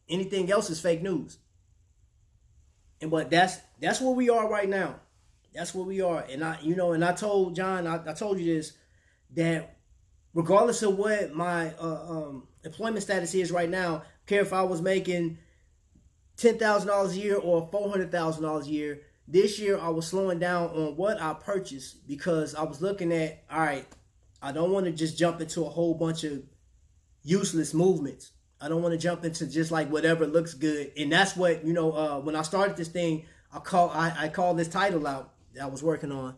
anything else is fake news. But that's where we are right now. That's where we are. And I told John, I told you this, that regardless of what my employment status is right now, care if I was making $10,000 a year or $400,000 a year, this year I was slowing down on what I purchased, because I was looking at, all right, I don't want to just jump into a whole bunch of useless movements. I don't want to jump into just like whatever looks good. And that's what, when I started this thing, I called this title out that I was working on.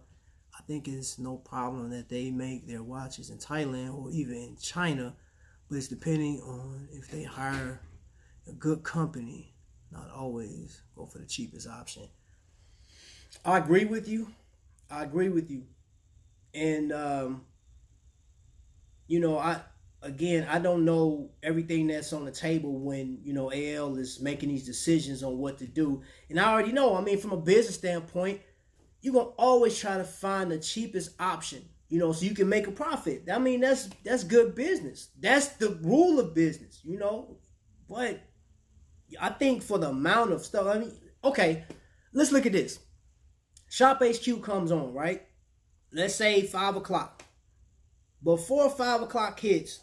I think it's no problem that they make their watches in Thailand or even in China, but it's depending on if they hire a good company, not always go for the cheapest option. I agree with you. And, I don't know everything that's on the table when, AL is making these decisions on what to do. And I already know, from a business standpoint, you're going to always try to find the cheapest option, so you can make a profit. That's good business. That's the rule of business, But I think for the amount of stuff, okay, let's look at this. Shop HQ comes on, right? Let's say 5 o'clock. Before 5 o'clock hits,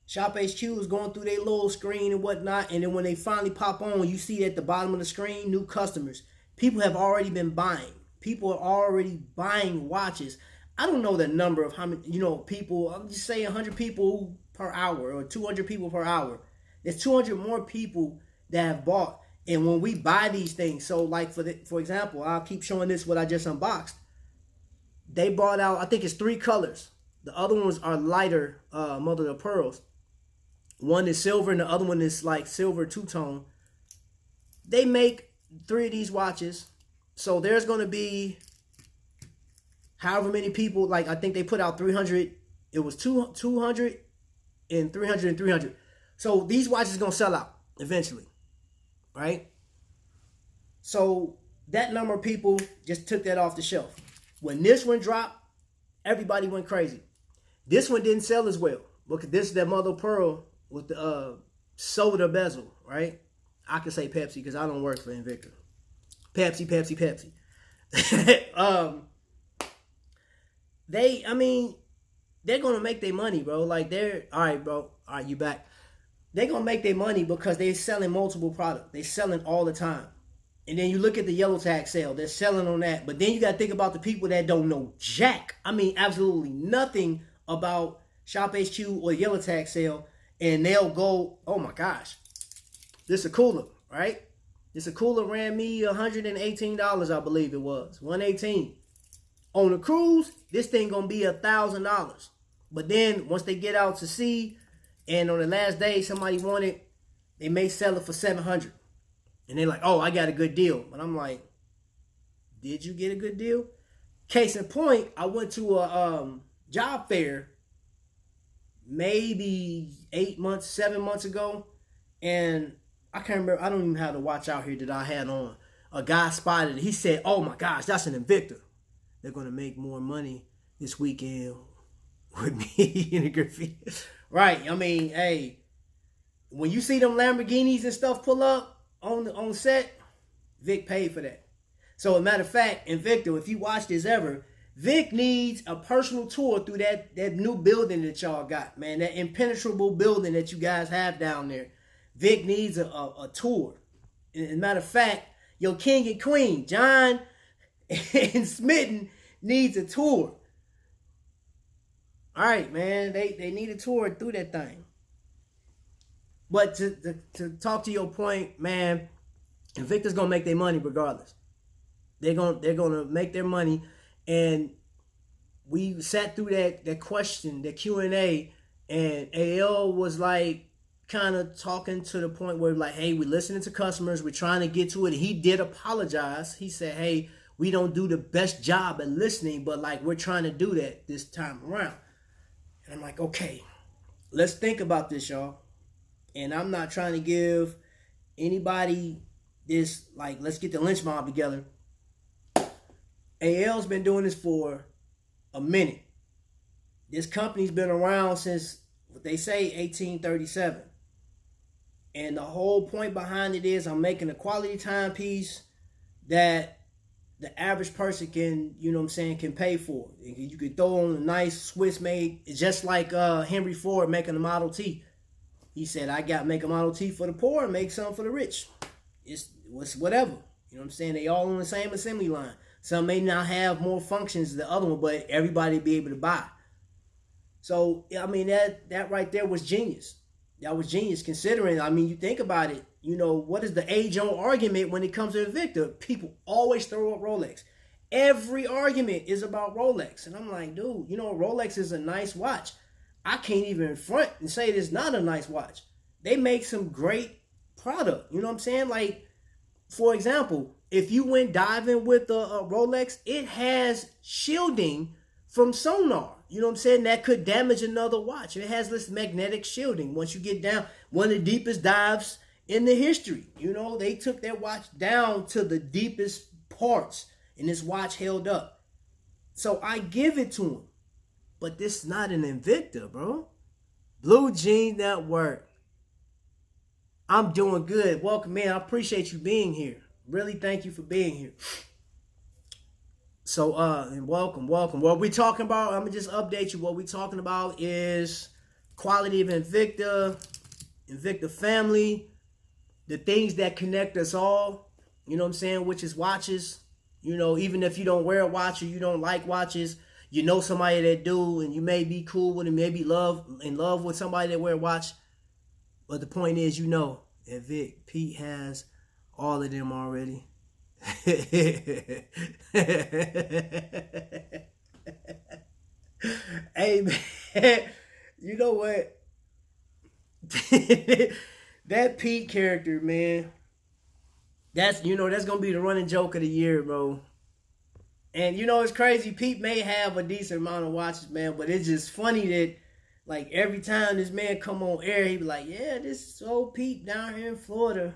Shop HQ is going through their little screen and whatnot, and then when they finally pop on, you see at the bottom of the screen, new customers. People have already been buying. People are already buying watches. I don't know the number of how many, people, I'm just saying 100 people per hour or 200 people per hour. There's 200 more people that have bought. And when we buy these things, so like for example, I'll keep showing this what I just unboxed. They brought out, I think it's 3 colors. The other ones are lighter mother of pearls. One is silver and the other one is like silver two-tone. They make 3 of these watches. So there's going to be however many people, like I think they put out 300 It was 200 and 300 and 300. So these watches gonna sell out eventually, right? So that number of people just took that off the shelf. When this one dropped, everybody went crazy. This one didn't sell as well because this is that mother of pearl with the soda bezel, right? I can say Pepsi because I don't work for Invicta. Pepsi. They're gonna make their money, bro. Like all right, bro. All right, you back. They're gonna make their money because they're selling multiple products. They're selling all the time. And then you look at the yellow tag sale, they're selling on that. But then you gotta think about the people that don't know jack. Absolutely nothing about Shop HQ or yellow tag sale, and they'll go, oh my gosh, this is a cooler, right? This a cooler ran me $118, I believe it was, $118. On the cruise, this thing gonna be $1,000. But then once they get out to sea, and on the last day somebody wanted, they may sell it for $700. And they're like, oh, I got a good deal. But I'm like, did you get a good deal? Case in point, I went to a job fair maybe 7 months ago, and I can't remember, I don't even have the watch out here that I had on. A guy spotted it. He said, oh my gosh, that's an Invicta. They're going to make more money this weekend with me in the graffiti. Right. Hey, when you see them Lamborghinis and stuff pull up on set, Vic paid for that. So, as a matter of fact, Invicta, if you watch this ever, Vic needs a personal tour through that new building that y'all got, man. That impenetrable building that you guys have down there. Vic needs a tour. As a matter of fact, your king and queen, John and Smitten, needs a tour. All right, man. They need a tour through that thing. But to talk to your point, man, Invicta's gonna make their money regardless. They're gonna make their money, and we sat through that question, that Q&A, and AL was like kind of talking to the point where like, hey, we're listening to customers, we're trying to get to it. He did apologize. He said, hey, we don't do the best job at listening, but like we're trying to do that this time around. And I'm like, okay, let's think about this, y'all. And I'm not trying to give anybody this, like, let's get the lynch mob together. AL's been doing this for a minute. This company's been around since, what they say, 1837. And the whole point behind it is I'm making a quality timepiece that the average person can, can pay for. You could throw on a nice Swiss made, just like Henry Ford making a Model T. He said, make a Model T for the poor and make some for the rich. It's whatever. You know what I'm saying? They all on the same assembly line. Some may not have more functions than the other one, but everybody be able to buy. So, that right there was genius. That was genius considering, you think about it, what is the age-old argument when it comes to Invicta? People always throw up Rolex. Every argument is about Rolex. And I'm like, dude, Rolex is a nice watch. I can't even front and say it's not a nice watch. They make some great product. You know what I'm saying? Like, for example, if you went diving with a Rolex, it has shielding from sonar. You know what I'm saying? That could damage another watch. It has this magnetic shielding. Once you get down, one of the deepest dives in the history. They took that watch down to the deepest parts, and this watch held up. So I give it to him. But this is not an Invicta, bro. Blue Jean Network. I'm doing good. Welcome, man. I appreciate you being here. Really, thank you for being here. So, and welcome. What we talking about, I'm going to just update you. What we talking about is quality of Invicta, Invicta family, the things that connect us all, you know what I'm saying, which is watches. Even if you don't wear a watch or you don't like watches, you know somebody that do, and you may be cool with him, maybe in love with somebody that wear a watch. But the point is, that Pete has all of them already. Hey, man, you know what? That Pete character, man, that's gonna be the running joke of the year, bro. And you know, it's crazy. Pete may have a decent amount of watches, man, but it's just funny that like every time this man come on air, he be like, yeah, this is old Pete down here in Florida.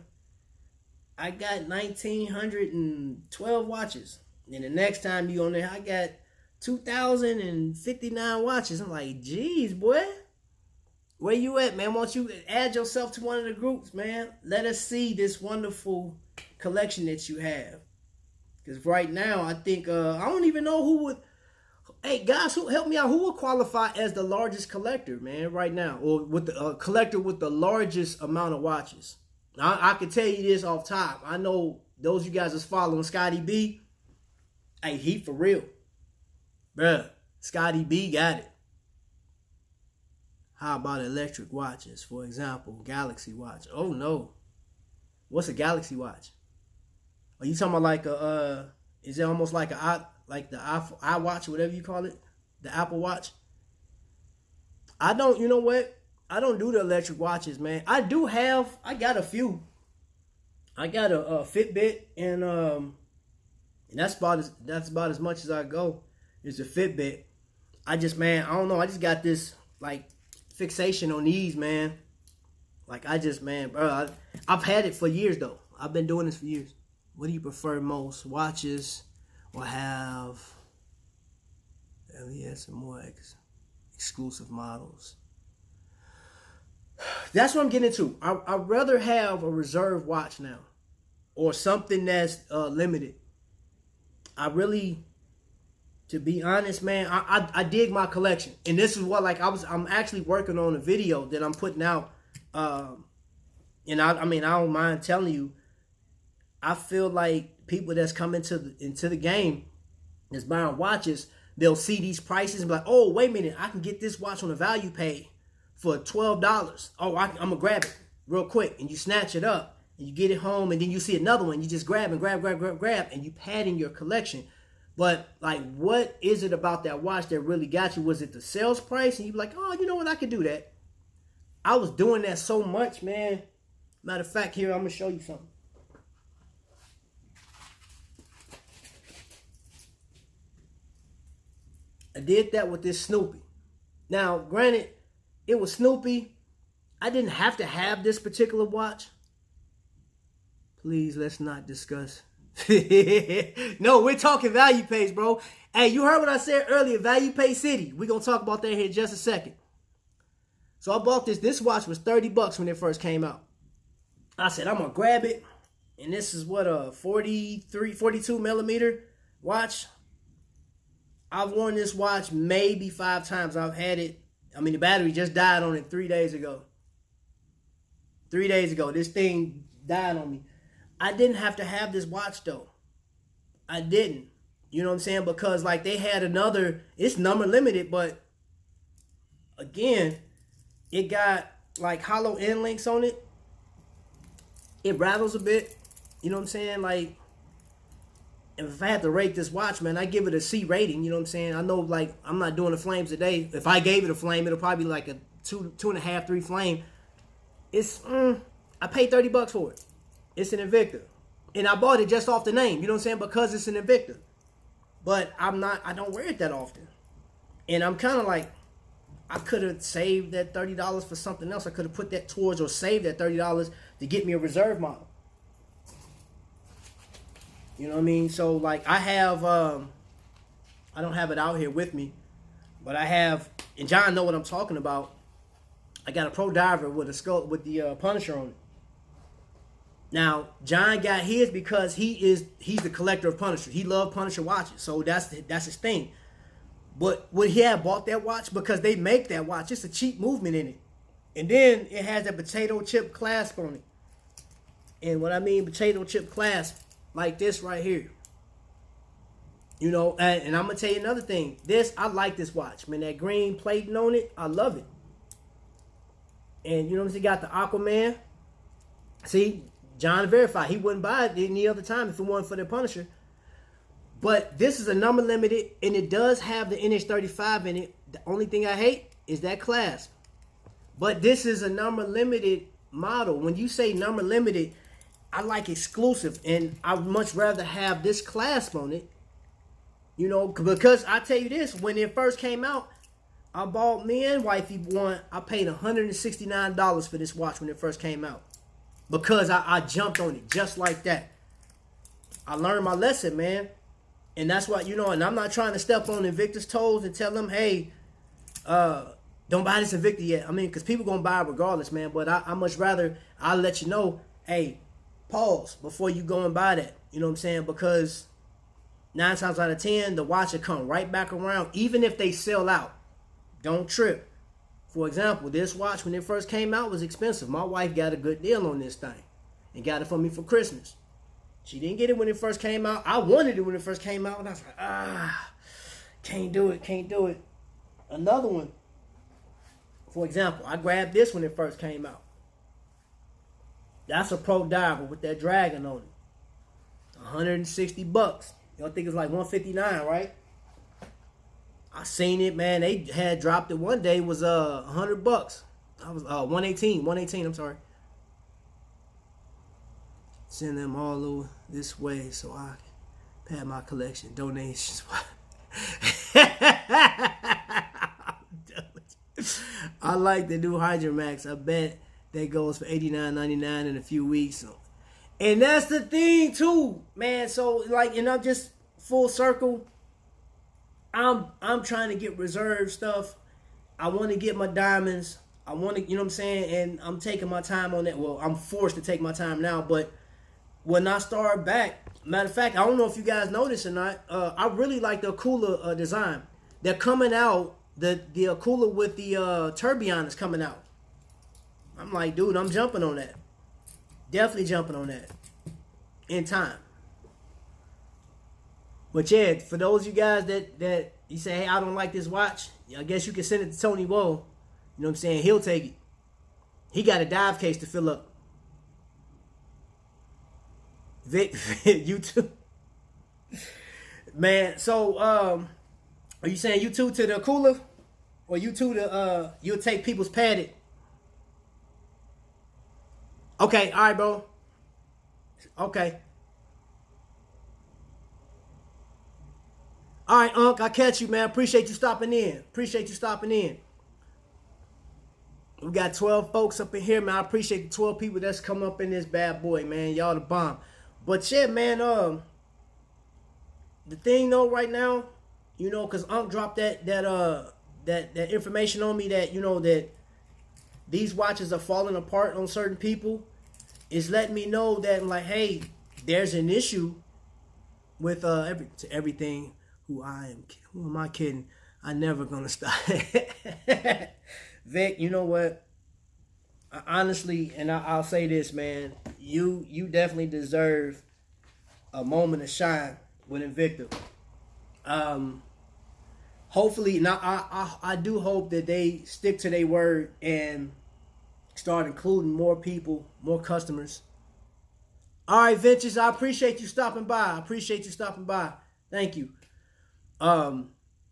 I got 1,912 watches. And the next time you on there, I got 2,059 watches. I'm like, geez, boy. Where you at, man? Why don't you add yourself to one of the groups, man? Let us see this wonderful collection that you have. Because right now, I think, I don't even know who would... Hey, guys, who help me out. Who would qualify as the largest collector, man, right now? Or with the collector with the largest amount of watches? I can tell you this off top. I know those of you guys that's following Scotty B. Hey, he for real. Bruh, Scotty B got it. How about electric watches? For example, Galaxy watch. Oh, no. What's a Galaxy watch? Are you talking about like a, is it almost like the iWatch, whatever you call it? The Apple Watch? I don't, you know what? I don't do the electric watches, man. I got a few. I got a Fitbit, and that's about as much as I go. It's a Fitbit. I don't know. I just got this like fixation on these, man. Like bro, I've had it for years though. I've been doing this for years. What do you prefer most? Watches or have LES and more exclusive models? That's what I'm getting into. I'd rather have a reserve watch now or something that's limited. To be honest, man, I dig my collection. And this is what, like, I'm actually working on a video that I'm putting out. And I don't mind telling you, I feel like people that's coming into the game that's buying watches, they'll see these prices and be like, oh, wait a minute, I can get this watch on a value pay for $12. Oh, I'm going to grab it real quick. And you snatch it up and you get it home, and then you see another one. You just grab and grab, and you pad in your collection. But, like, what is it about that watch that really got you? Was it the sales price? And you're like, oh, you know what? I could do that. I was doing that so much, man. Matter of fact, here, I'm going to show you something. I did that with this Snoopy. Now, granted, it was Snoopy. I didn't have to have this particular watch. Please, let's not discuss. No, we're talking value pays, bro. Hey, you heard what I said earlier, value pay city. We're going to talk about that here in just a second. So I bought this. This watch was $30 when it first came out. I said, I'm going to grab it. And this is what, a 42 millimeter watch. I've worn this watch maybe 5 times. I've had it. I mean, the battery just died on it 3 days ago. 3 days ago, this thing died on me. I didn't have to have this watch, though. I didn't. You know what I'm saying? Because, like, they had another, it's number limited, but, again, it got, like, hollow end links on it. It rattles a bit. You know what I'm saying? Like, if I had to rate this watch, man, I give it a C rating. You know what I'm saying? I know, like, I'm not doing the flames today. If I gave it a flame, it'll probably be like a 2.5, 3 flame. It's, I paid $30 for it. It's an Invicta. And I bought it just off the name. You know what I'm saying? Because it's an Invicta. But I don't wear it that often. And I'm kind of like, I could have saved that $30 for something else. I could have put that towards or saved that $30 to get me a reserve model. You know what I mean? So, like, I have, I don't have it out here with me, but I have, and John know what I'm talking about. I got a Pro Diver with the Punisher on it. Now, John got his because he's the collector of Punisher. He loved Punisher watches, so that's his thing. But would he have bought that watch? Because they make that watch. It's a cheap movement in it. And then it has a potato chip clasp on it. And what I mean potato chip clasp, like this right here. You know, and I'm going to tell you another thing. I like this watch. Man, that green plating on it, I love it. And you know what I'm saying? Got the Aquaman. See, John verified. He wouldn't buy it any other time if it wasn't for the Punisher. But this is a number limited, and it does have the NH35 in it. The only thing I hate is that clasp. But this is a number limited model. When you say number limited, I like exclusive, and I would much rather have this clasp on it You know, because I tell you this, when it first came out, I bought me and wifey one. I paid $169 for this watch when it first came out because I jumped on it just like that. I learned my lesson, man. And that's what, you know, and I'm not trying to step on Invicta's toes and tell them, hey, don't buy this Invicta yet. I mean, because people going to buy it regardless, man. But I much rather, I'll let you know, hey, pause before you go and buy that. You know what I'm saying? Because 9 times out of 10, the watch will come right back around, even if they sell out. Don't trip. For example, this watch, when it first came out, was expensive. My wife got a good deal on this thing and got it for me for Christmas. She didn't get it when it first came out. I wanted it when it first came out, and I was like, can't do it. Another one, for example, I grabbed this when it first came out. That's a Pro Diver with that dragon on it. $160. Y'all think it's like $159, right? I seen it, man. They had dropped it one day. It was $100. I was 118. I'm sorry. Send them all over this way so I can pad my collection. Donations. I like the new Hydra Max. I bet that goes for $89.99 in a few weeks. And that's the thing too, man. So like, and I'm just full circle. I'm trying to get reserve stuff. I want to get my diamonds. I want to, you know what I'm saying? And I'm taking my time on that. Well, I'm forced to take my time now, but when I start back, matter of fact, I don't know if you guys noticed or not, I really like the Akula design. They're coming out, the Akula with the tourbillon is coming out. I'm like, dude, I'm jumping on that. Definitely jumping on that in time. But yeah, for those of you guys that you say, hey, I don't like this watch, I guess you can send it to Tony Woe. You know what I'm saying? He'll take it. He got a dive case to fill up. Vic, you too. Man, so are you saying you two to the cooler? Or you two to you'll take people's padded? Okay, all right, bro. Okay. All right, Unc, I catch you, man. Appreciate you stopping in. We got 12 folks up in here, man. I appreciate the 12 people that's come up in this bad boy, man. Y'all the bomb. But yeah, man, the thing though right now, you know, cause Unc dropped that information on me that, you know, that these watches are falling apart on certain people, is letting me know that, like, hey, there's an issue with everything. Who am I kidding? I'm never gonna stop. Vic, you know what? Honestly, and I'll say this, man, you definitely deserve a moment of shine with Invicta. Hopefully, now I do hope that they stick to their word and start including more people, more customers. All right, Ventures, I appreciate you stopping by. Thank you. I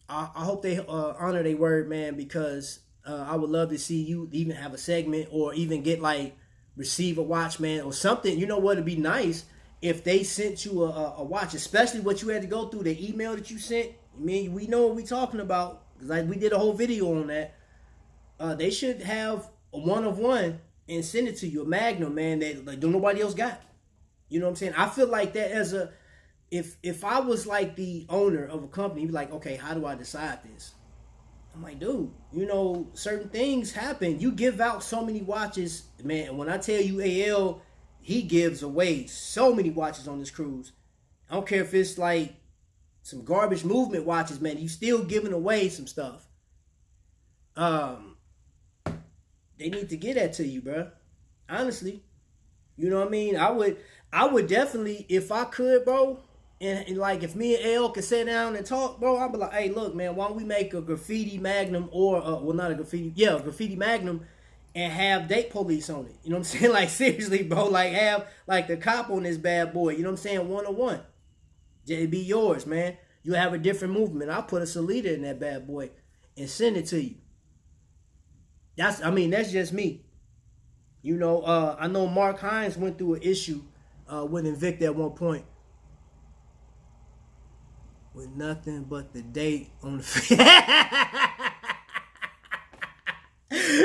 hope they honor their word, man, because I would love to see you even have a segment or even get like receive a watch, man, or something. You know what? It'd be nice if they sent you a watch, especially what you had to go through, the email that you sent. I mean, we know what we're talking about because like we did a whole video on that. They should have a one of one and send it to you, a Magnum, man, that like nobody else got. You know what I'm saying? I feel like that as a if I was like the owner of a company, be like, okay, how do I decide this? I'm like, dude, you know, certain things happen. You give out so many watches, man. When I tell you AL, he gives away so many watches on this cruise. I don't care if it's like some garbage movement watches, man. You still giving away some stuff. They need to get that to you, bro. Honestly, you know what I mean? I would definitely, if I could, bro. And like if me and L could sit down and talk, bro, I'd be like, hey, look, man, why don't we make a graffiti Magnum or well, not a graffiti, yeah, a graffiti Magnum, and have date police on it. You know what I'm saying? Like seriously, bro, like have like the cop on this bad boy. You know what I'm saying? 101. It'd be yours, man. You have a different movement. I'll put a Salida in that bad boy and send it to you. That's just me. You know, I know Mark Hines went through an issue with Invicta at one point. with nothing but the date on the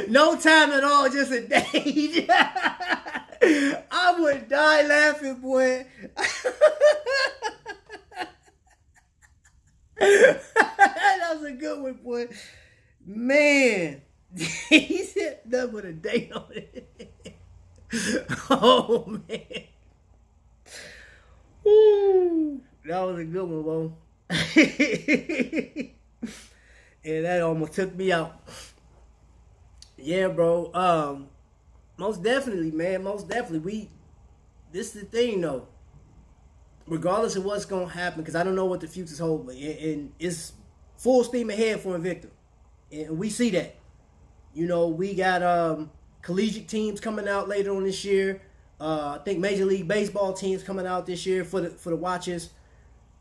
no time at all, just a date. I would die laughing, boy. That was a good one, boy. Man, he said nothing but a date on it. Oh, man. Woo. That was a good one, bro. And that almost took me out. Yeah, bro. Most definitely, man. Most definitely. This is the thing, though. Regardless of what's going to happen, because I don't know what the future's hold, and it's full steam ahead for Invicta. And we see that. You know, we got collegiate teams coming out later on this year. I think Major League Baseball teams coming out this year for the watches.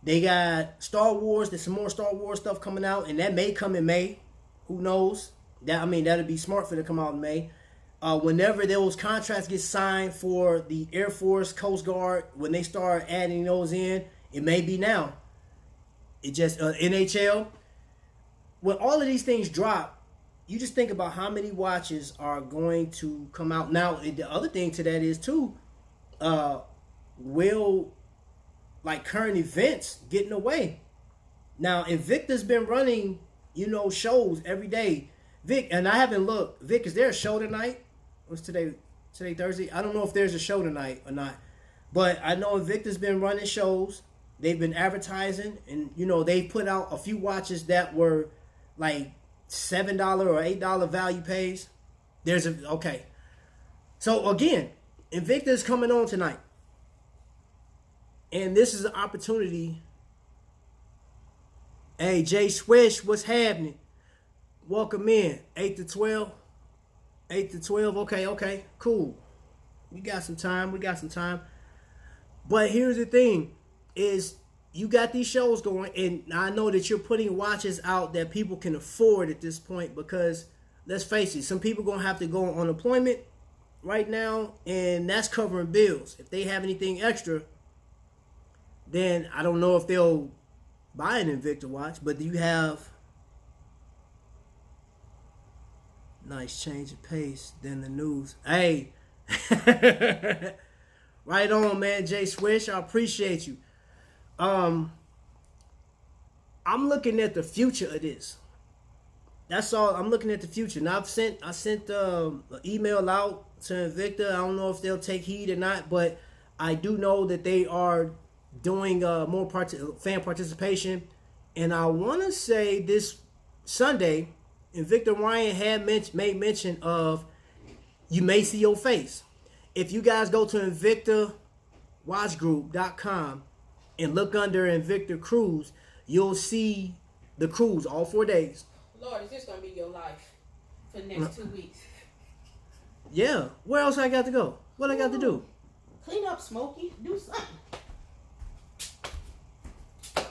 They got Star Wars. There's some more Star Wars stuff coming out, and that may come in May. Who knows? That'd be smart for it to come out in May. Whenever those contracts get signed for the Air Force, Coast Guard, when they start adding those in, it may be now. It just NHL. When all of these things drop, you just think about how many watches are going to come out. Now, the other thing to that is too, will like current events get in the way? Now, Invicta's been running, shows every day. Vic, and I haven't looked. Vic, is there a show tonight? What's today? Today Thursday? I don't know if there's a show tonight or not. But I know Invicta's been running shows. They've been advertising, and they put out a few watches that were like $7 or $8 value pays. Okay. So again, Invicta is coming on tonight. And this is an opportunity. Hey, Jay Swish, what's happening? Welcome in. 8 to 12. 8 to 12. Okay. Cool. We got some time. But here's the thing is you got these shows going, and I know that you're putting watches out that people can afford at this point, because let's face it, some people going to have to go on unemployment right now, and that's covering bills. If they have anything extra, then I don't know if they'll buy an Invicta watch, but you have nice change of pace than the news. Hey, right on, man. Jay Swish, I appreciate you. I'm looking at the future of this. That's all. I'm looking at the future. Now I sent an email out to Invicta. I don't know if they'll take heed or not, but I do know that they are doing more fan participation. And I want to say this Sunday, Invicta Ryan had made mention of you may see your face. If you guys go to InvictaWatchGroup.com and look under Invicta Cruise, you'll see the cruise all 4 days. Lord, is this going to be your life for the next 2 weeks? Yeah. Where else I got to go? What I got to do? Clean up, Smokey. Do something. I'm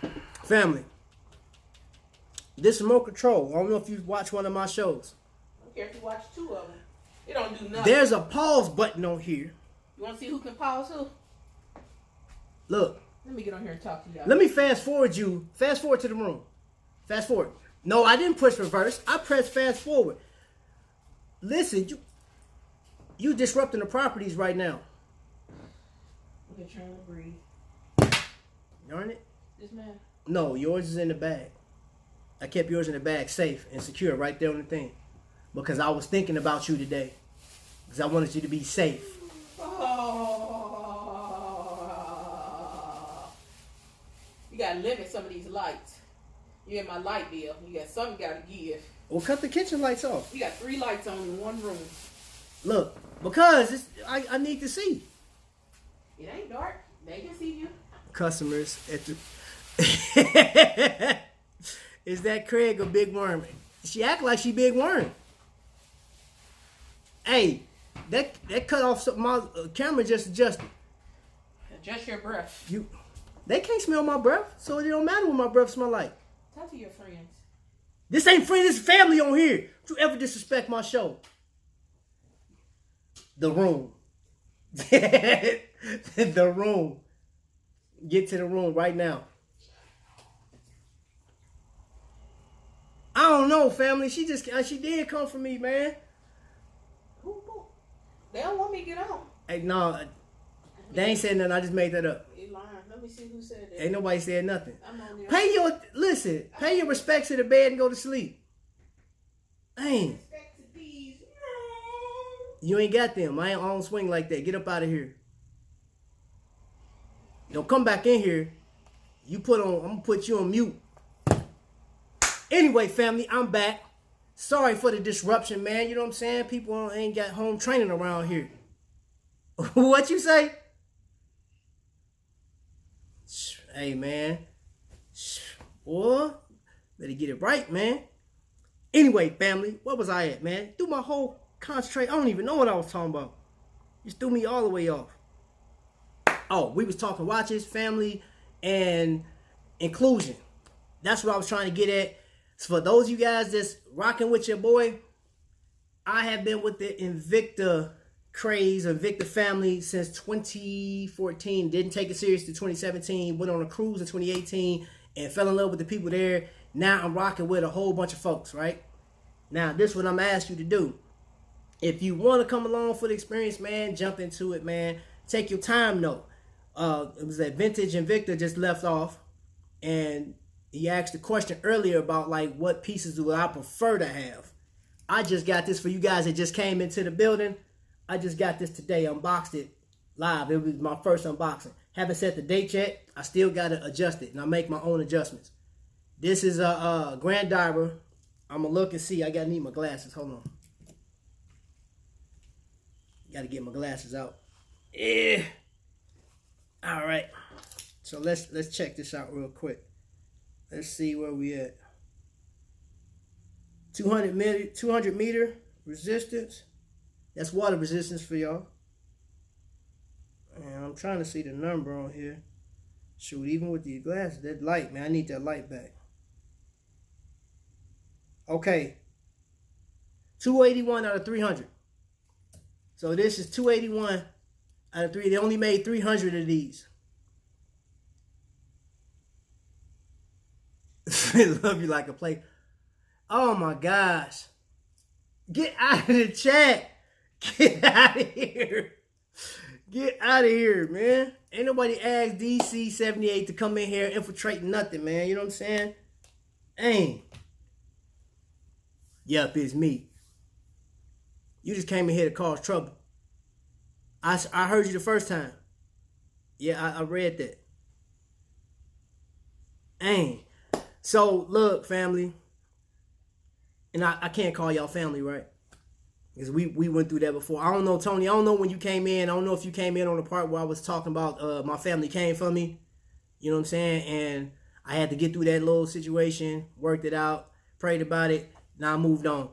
joking. Family. This remote control. I don't know if you watch one of my shows. I don't care if you watch 2 of them. It don't do nothing. There's a pause button on here. You want to see who can pause who? Look. Let me get on here and talk to y'all. Let me fast forward you. Fast forward to the room. Fast forward. No, I didn't push reverse. I pressed fast forward. Listen, you disrupting the properties right now. Okay, trying to breathe. Darn it. This man? No, yours is in the bag. I kept yours in the bag safe and secure right there on the thing. Because I was thinking about you today. Because I wanted you to be safe. Oh. You got to limit some of these lights. You in my light bill. You got something you got to give. Well, cut the kitchen lights off. You got 3 lights on in one room. Look, because I need to see. It ain't dark. They can see you. Customers at the... Is that Craig or Big Worm? She act like she Big Worm. Hey, that cut off my camera just adjusted. Adjust your breath. They can't smell my breath, so it don't matter what my breath smell like. Talk to your friends. This ain't friends, this is family on here. Don't you ever disrespect my show. The room. The room. Get to the room right now. I don't know, family. She did come for me, man. Who? They don't want me to get on. Hey, no, they ain't said nothing. I just made that up. They lying. Let me see who said that. Ain't nobody said nothing. I'm on there. Pay your respects to the bed and go to sleep. Dang. Respect to these. You ain't got them. I don't swing like that. Get up out of here. Don't come back in here. I'm gonna put you on mute. Anyway, family, I'm back. Sorry for the disruption, man. You know what I'm saying? People ain't got home training around here. What you say? Hey, man. Boy, better get it right, man. Anyway, family, what was I at, man? Threw my whole concentrate. I don't even know what I was talking about. Just threw me all the way off. Oh, we was talking watches, family, and inclusion. That's what I was trying to get at. So for those of you guys that's rocking with your boy, I have been with the Invicta craze, Invicta family since 2014. Didn't take it serious to 2017. Went on a cruise in 2018 and fell in love with the people there. Now I'm rocking with a whole bunch of folks, right? Now, this is what I'm asking you to do. If you want to come along for the experience, man, jump into it, man. Take your time, though. It was that Vintage Invicta just left off, and he asked a question earlier about like what pieces do I prefer to have. I just got this for you guys that just came into the building. I just got this today, unboxed it live. It was my first unboxing. Haven't set the date yet. I still got to adjust it, and I make my own adjustments. This is a Grand Diver. I'm going to look and see. I got to need my glasses. Hold on. Got to get my glasses out. Yeah. All right. So let's check this out real quick. Let's see where we at. 200 meter resistance. That's water resistance for y'all. And I'm trying to see the number on here. Shoot, even with these glasses, that light, man, I need that light back. Okay. 281 out of 300. So this is 281 out of 3. They only made 300 of these. Love you like a play. Oh my gosh. Get out of the chat. Get out of here. Get out of here, man. Ain't nobody asked DC78 to come in here infiltrate nothing, man. You know what I'm saying? Ain't. Yup, it's me. You just came in here to cause trouble. I heard you the first time. Yeah, I read that. Ain't. So, look, family. And I can't call y'all family, right? Because we went through that before. I don't know, Tony. I don't know when you came in. I don't know if you came in on the part where I was talking about my family came for me. You know what I'm saying? And I had to get through that little situation. Worked it out. Prayed about it. Now I moved on.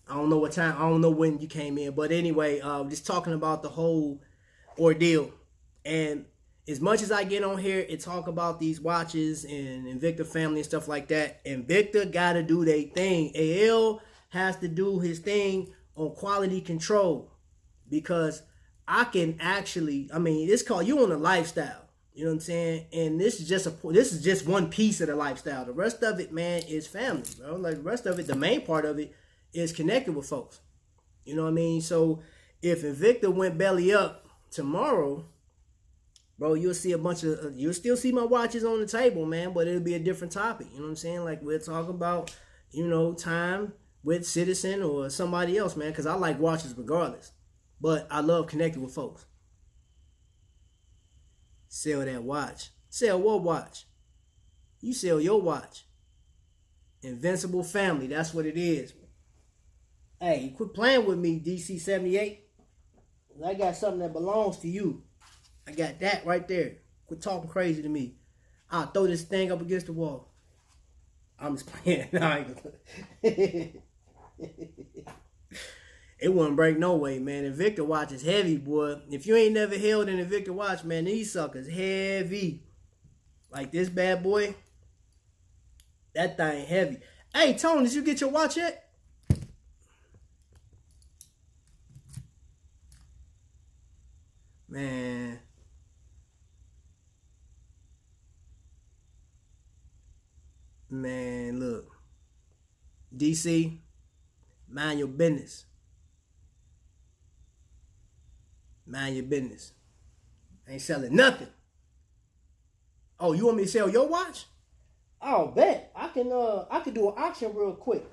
I don't know what time. I don't know when you came in. But anyway, just talking about the whole ordeal. And as much as I get on here and talk about these watches and Invicta family and stuff like that, Invicta got to do their thing. AL has to do his thing on quality control, because I can actually, I mean, it's called you on a lifestyle. You know what I'm saying? And this is just one piece of the lifestyle. The rest of it, man, is family, bro. Like the rest of it, the main part of it is connected with folks. You know what I mean? So if Invicta went belly up tomorrow, bro, you'll see you'll still see my watches on the table, man, but it'll be a different topic. You know what I'm saying? Like we're talking about, you know, time with Citizen or somebody else, man, because I like watches regardless. But I love connecting with folks. Sell that watch. Sell what watch? You sell your watch. Invincible family, that's what it is. Hey, quit playing with me, DC78. I got something that belongs to you. I got that right there. Quit talking crazy to me. I'll throw this thing up against the wall. I'm just playing. It wouldn't break no way, man. Invicta watch is heavy, boy. If you ain't never held an Invicta watch, man, these suckers heavy. Like this bad boy. That thing heavy. Hey, Tony, did you get your watch yet? Man. Man, look. DC, mind your business. Mind your business. Ain't selling nothing. Oh, you want me to sell your watch? Oh, bet. I can do an auction real quick.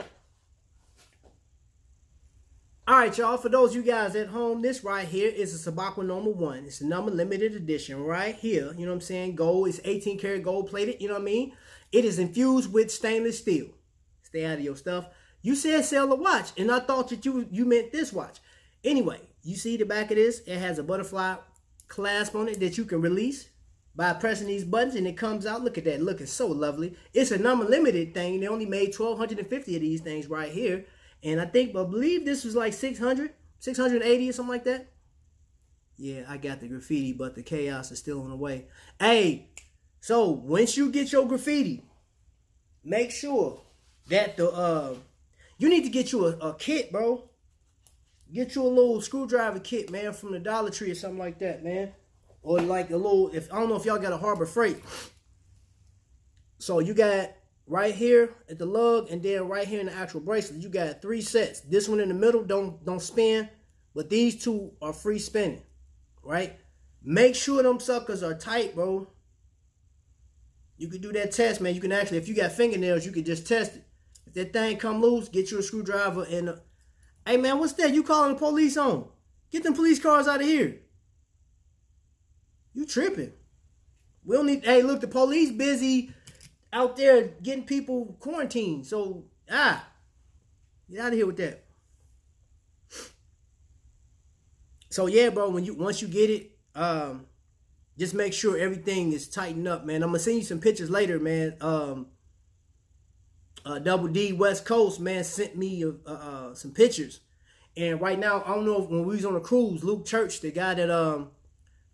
All right, y'all. For those of you guys at home, this right here is a Sabakwa number 1. It's a number limited edition right here. You know what I'm saying? Gold. It's 18 karat gold plated. You know what I mean? It is infused with stainless steel. Stay out of your stuff. You said sell a watch, and I thought that you meant this watch. Anyway, you see the back of this? It has a butterfly clasp on it that you can release by pressing these buttons, and it comes out. Look at that. Looking so lovely. It's a number limited thing. They only made 1,250 of these things right here. And I believe this was like 600, 680 or something like that. Yeah, I got the graffiti, but the chaos is still on the way. Hey, so once you get your graffiti, make sure that you need to get you a kit, bro. Get you a little screwdriver kit, man, from the Dollar Tree or something like that, man. Or like a little, I don't know if y'all got a Harbor Freight. So you got right here at the lug, and then right here in the actual bracelet, you got 3 sets. This one in the middle don't spin, but these 2 are free spinning, right? Make sure them suckers are tight, bro. You can do that test, man. You can actually, if you got fingernails, you can just test it. If that thing come loose, get you a screwdriver and hey, man, what's that? You calling the police on? Get them police cars out of here. You tripping. We don't need, hey, look, the police busy out there getting people quarantined. So, get out of here with that. So, yeah, bro, once you get it, just make sure everything is tightened up, man. I'm going to send you some pictures later, man. Double D West Coast, man, sent me some pictures. And right now, I don't know if when we was on a cruise, Luke Church, the guy that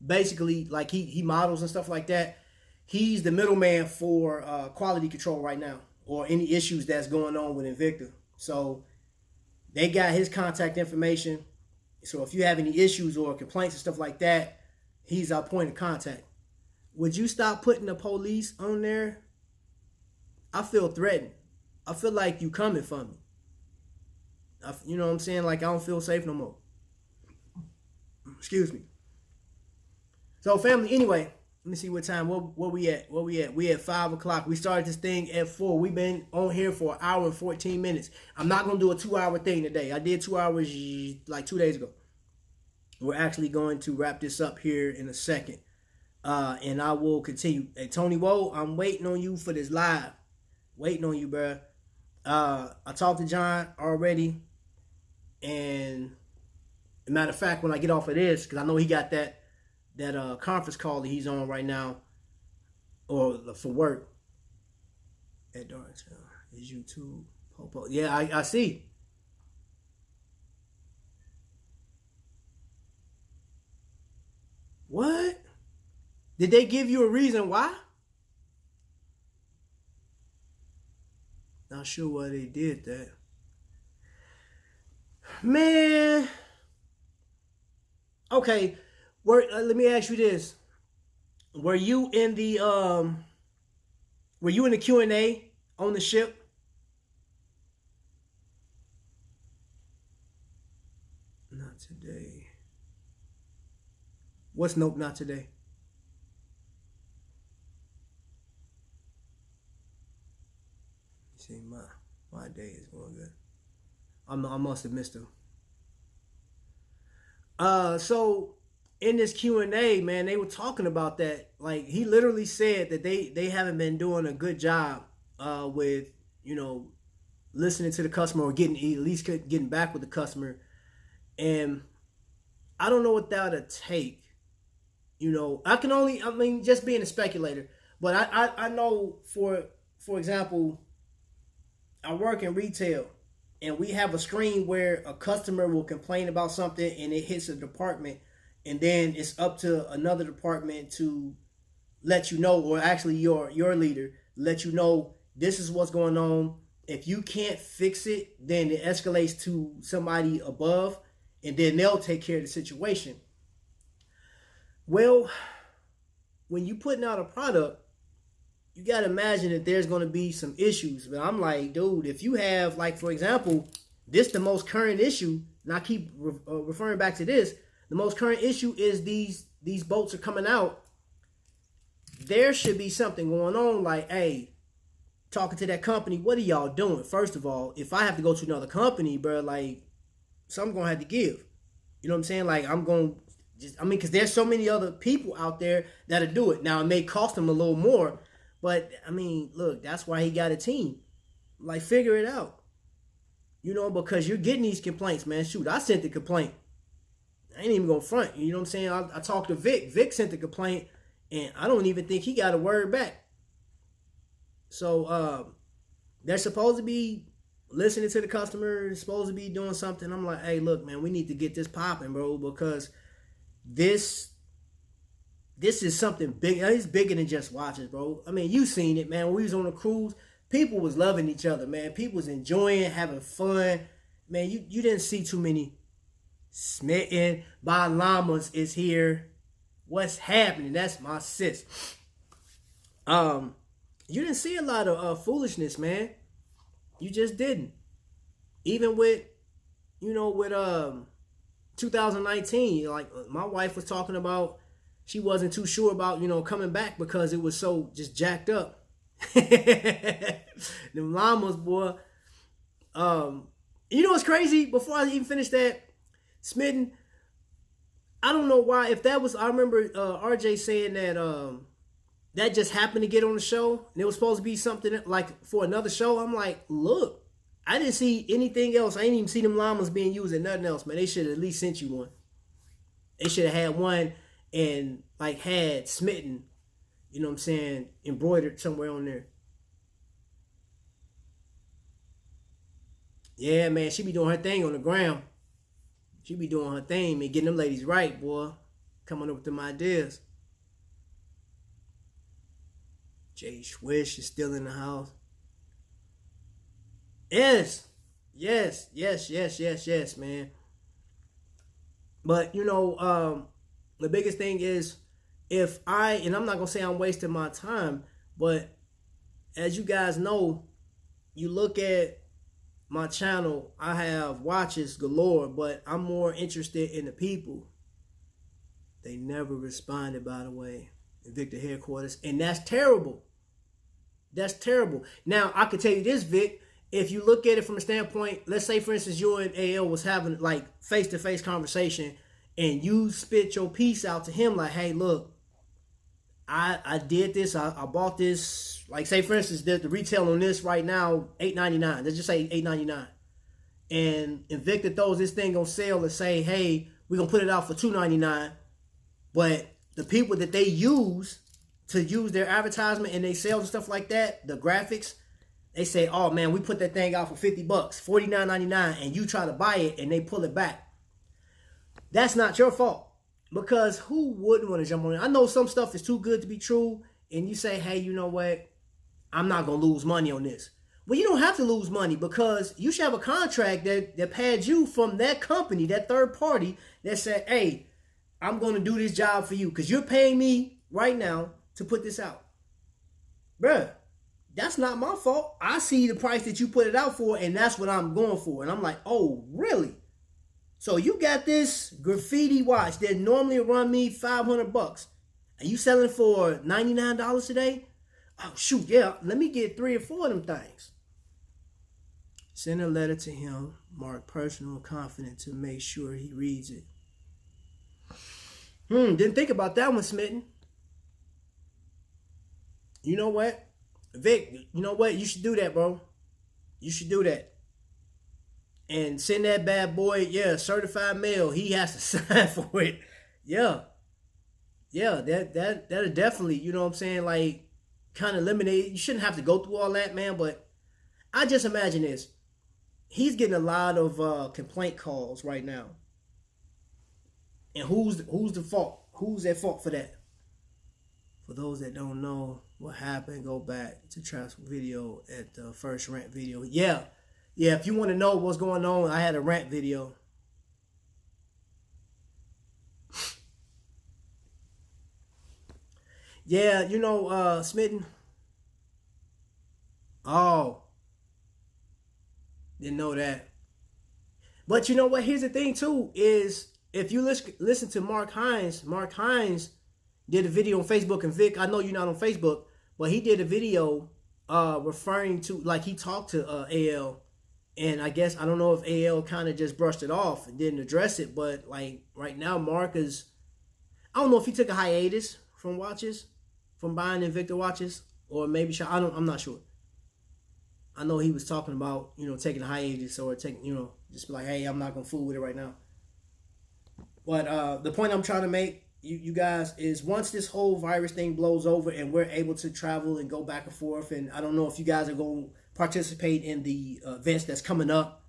basically, like, he models and stuff like that, he's the middleman for quality control right now, or any issues that's going on with Invicta. So they got his contact information. So if you have any issues or complaints and stuff like that, he's our point of contact. Would you stop putting the police on there? I feel threatened. I feel like you coming for me. You know what I'm saying? Like, I don't feel safe no more. Excuse me. So, family, anyway, let me see what time. Where we at? We at 5 o'clock. We started this thing at 4. We've been on here for 1 hour and 14 minutes. I'm not going to do a 2-hour thing today. I did 2 hours like 2 days ago. We're actually going to wrap this up here in a second. And I will continue. Hey, Tony Woe, I'm waiting on you for this live. Waiting on you, bruh. I talked to John already. And, as a matter of fact, when I get off of this, because I know he got that conference call that he's on right now, or for work. At Darlington, is YouTube Popo? Yeah, I see. What? Did they give you a reason why? Not sure why they did that. Man. Okay. Let me ask you this. Were you in the Q&A on the ship? Not today. What's nope, not today? See, my day is going good. I must have missed him. So in this Q&A, man, they were talking about that. Like, he literally said that they haven't been doing a good job with, listening to the customer, or at least getting back with the customer. And I don't know what that would take. Just being a speculator. But I know, for example, I work in retail, and we have a screen where a customer will complain about something and it hits a department, and then it's up to another department to let you know, or actually your leader let you know this is what's going on. If you can't fix it, then it escalates to somebody above, and then they'll take care of the situation. Well, when you putting out a product, you got to imagine that there's going to be some issues. But I'm like, dude, if you have, like, for example, this the most current issue, and I keep referring back to this, the most current issue is these boats are coming out. There should be something going on, like, hey, talking to that company, what are y'all doing? First of all, if I have to go to another company, bro, like, something going to have to give. You know what I'm saying? Like, I'm going to because there's so many other people out there that'll do it. Now, it may cost them a little more, but, I mean, look, that's why he got a team. Like, figure it out. You know, because you're getting these complaints, man. Shoot, I sent the complaint. I ain't even going to front. You know what I'm saying? I talked to Vic. Vic sent the complaint, and I don't even think he got a word back. So they're supposed to be listening to the customer, supposed to be doing something. I'm like, hey, look, man, we need to get this popping, bro, because this is something big. It's bigger than just watches, bro. I mean, you seen it, man. When we was on a cruise, people was loving each other, man. People was enjoying, having fun. Man, you didn't see too many smitten by llamas is here. What's happening? That's my sis. You didn't see a lot of foolishness, man. You just didn't. Even with 2019, like my wife was talking about, she wasn't too sure about, coming back because it was so just jacked up. Them llamas, boy. You know what's crazy? Before I even finish that, Smitten, I don't know why. If that was, I remember RJ saying that that just happened to get on the show, and it was supposed to be something like for another show. I'm like, look, I didn't see anything else. I ain't even see them llamas being used in nothing else, man. They should have at least sent you one. They should have had one and like had Smitten, you know what I'm saying, embroidered somewhere on there. Yeah, man, she be doing her thing on the ground. She be doing her thing, man, getting them ladies right, boy. Coming up with them ideas. Jay Swish is still in the house. Yes, man. But, the biggest thing is and I'm not going to say I'm wasting my time, but as you guys know, you look at my channel, I have watches galore, but I'm more interested in the people. They never responded, by the way, in Victor headquarters, and that's terrible. That's terrible. Now, I can tell you this, Vic, if you look at it from a standpoint, let's say, for instance, you and AL was having like face-to-face conversation, and you spit your piece out to him like, hey, look, I did this, I bought this, like say for instance, the retail on this right now, $8.99. Let's just say $8.99. And Victor throws this thing on sale and say, hey, we're gonna put it out for $2.99. But the people that they use to use their advertisement and they sales and stuff like that, the graphics, they say, oh man, we put that thing out for $50, $49.99, and you try to buy it and they pull it back. That's not your fault. Because who wouldn't want to jump on it? I know some stuff is too good to be true, and you say, hey, you know what? I'm not going to lose money on this. Well, you don't have to lose money because you should have a contract that pads you from that company, that third party, that said, hey, I'm going to do this job for you because you're paying me right now to put this out. Bruh, that's not my fault. I see the price that you put it out for, and that's what I'm going for. And I'm like, oh, really? So you got this graffiti watch that normally run me $500, and you selling for $99 today? Oh shoot, yeah. Let me get 3 or 4 of them things. Send a letter to him, marked personal and confident, to make sure he reads it. Didn't think about that one, Smitten. You know what, Vic? You know what? You should do that, bro. You should do that. And send that bad boy, certified mail. He has to sign for it. Yeah, that'll definitely, you know what I'm saying, like, kind of eliminate. You shouldn't have to go through all that, man, but I just imagine this. He's getting a lot of complaint calls right now. And who's the fault? Who's at fault for that? For those that don't know what happened, go back to Trap's video at the first rant video. Yeah. If you want to know what's going on, I had a rant video. Yeah, Smitten. Oh, didn't know that. But you know what? Here's the thing too: is if you listen to Mark Hines did a video on Facebook, and Vic, I know you're not on Facebook, but he did a video referring to, like, he talked to AL, and I guess I don't know if AL kind of just brushed it off and didn't address it, but like right now Mark is, I don't know if he took a hiatus from buying Invicta watches, or maybe I'm not sure. I know he was talking about, taking a hiatus or taking, just be like, hey, I'm not gonna fool with it right now. But the point I'm trying to make, you guys, is once this whole virus thing blows over and we're able to travel and go back and forth, and I don't know if you guys are going to participate in the events that's coming up.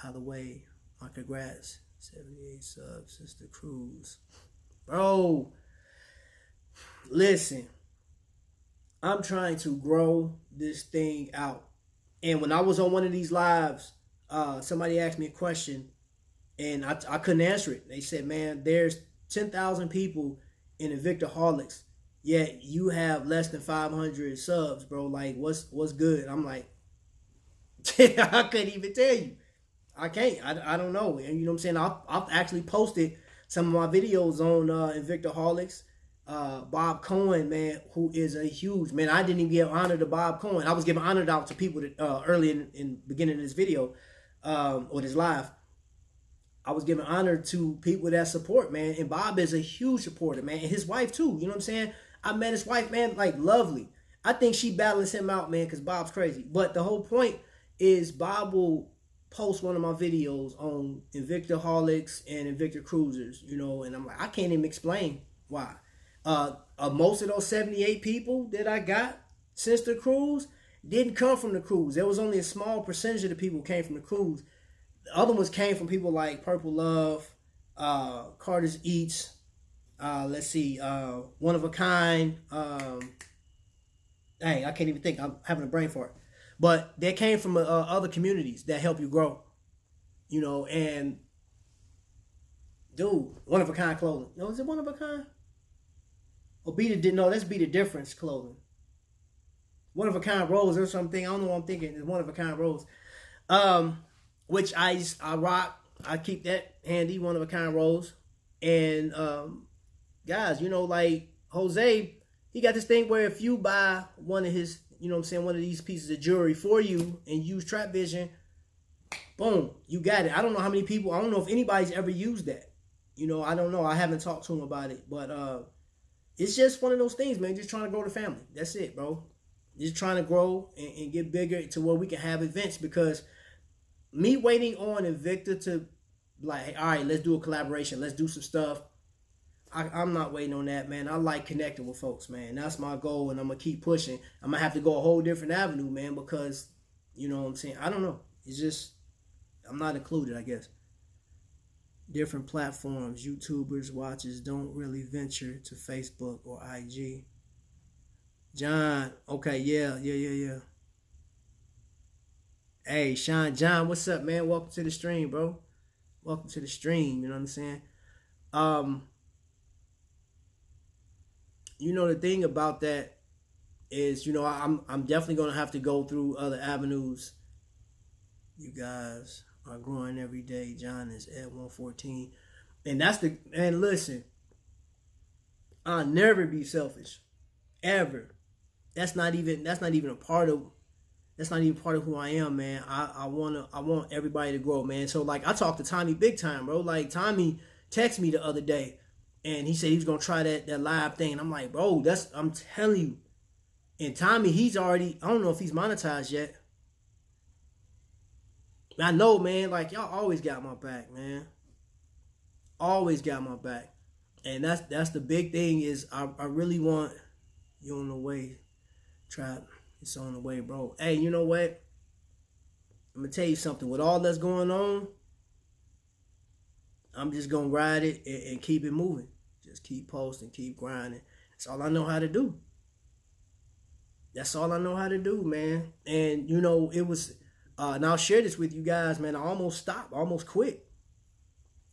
By the way, my congrats, 78 subs, Sister Cruz. Bro, listen, I'm trying to grow this thing out. And when I was on one of these lives, somebody asked me a question, and I couldn't answer it. They said, man, there's 10,000 people in Invictaholics, yet you have less than 500 subs, bro. Like, what's good? I'm like, I couldn't even tell you. I can't. I don't know. And you know what I'm saying? I've actually posted some of my videos on Invictaholics. Bob Cohen, man, who is a huge, man, I didn't even give honor to Bob Cohen. I was giving honor out to people that early in beginning of this video, or this live. I was giving honor to people that support, man. And Bob is a huge supporter, man. And his wife, too. You know what I'm saying? I met his wife, man, like, lovely. I think she balances him out, man, because Bob's crazy. But the whole point is Bob will post one of my videos on Invictaholics and Invicta Cruisers, and I'm like, I can't even explain why. Most of those 78 people that I got since the cruise didn't come from the cruise. There was only a small percentage of the people who came from the cruise. The other ones came from people like Purple Love, Carter's Eats, let's see, One of a Kind. Dang, I can't even think. I'm having a brain fart. But they came from other communities that help you grow, and dude, One of a Kind clothing. No, is it One of a Kind? Or that's Be the Difference clothing. One of a Kind Rose or something. I don't know what I'm thinking. It's One of a Kind Rose. Which I rock. I keep that handy, One of a Kind Rose. And guys, like Jose, he got this thing where if you buy one of his, one of these pieces of jewelry for you and use Trapvision, boom, you got it. I don't know how many people, I don't know if anybody's ever used that. I don't know. I haven't talked to him about it. But it's just one of those things, man. Just trying to grow the family. That's it, bro. Just trying to grow and get bigger to where we can have events, because me waiting on Invicta to, like, all right, let's do a collaboration. Let's do some stuff. I'm not waiting on that, man. I like connecting with folks, man. That's my goal, and I'm going to keep pushing. I'm going to have to go a whole different avenue, man, because, you know what I'm saying? I don't know. It's just, I'm not included, I guess. Different platforms, YouTubers, watchers don't really venture to Facebook or IG. John, okay, yeah. Hey, Sean John, what's up, man? Welcome to the stream, bro. Welcome to the stream, you know what I'm saying? The thing about that is, I'm definitely going to have to go through other avenues. You guys are growing every day. John is at 114. And listen, I'll never be selfish. Ever. That's not even a part of who I am, man. I want everybody to grow, man. So, like, I talked to Tommy big time, bro. Like, Tommy texted me the other day, and he said he was gonna try that live thing. And I'm like, bro, I'm telling you. And Tommy, he's already, I don't know if he's monetized yet. I know, man, like, y'all always got my back, man. Always got my back. And that's the big thing is I really want you on the way. Trap, it's on the way, bro. Hey, you know what? I'm going to tell you something. With all that's going on, I'm just going to ride it and keep it moving. Just keep posting, keep grinding. That's all I know how to do. That's all I know how to do, man. And you know, it was and I'll share this with you guys, man. I almost stopped, I almost quit.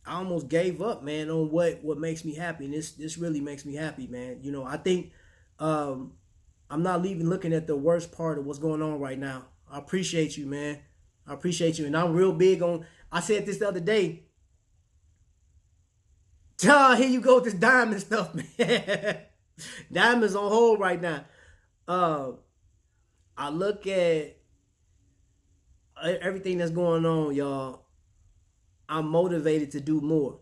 I almost gave up, man, on what makes me happy. And this really makes me happy, man. You know, I think I'm not even looking at the worst part of what's going on right now. I appreciate you, man. I appreciate you. And I'm real big on, I said this the other day. Here you go with this diamond stuff, man. Diamond's on hold right now. I look at everything that's going on, y'all. I'm motivated to do more.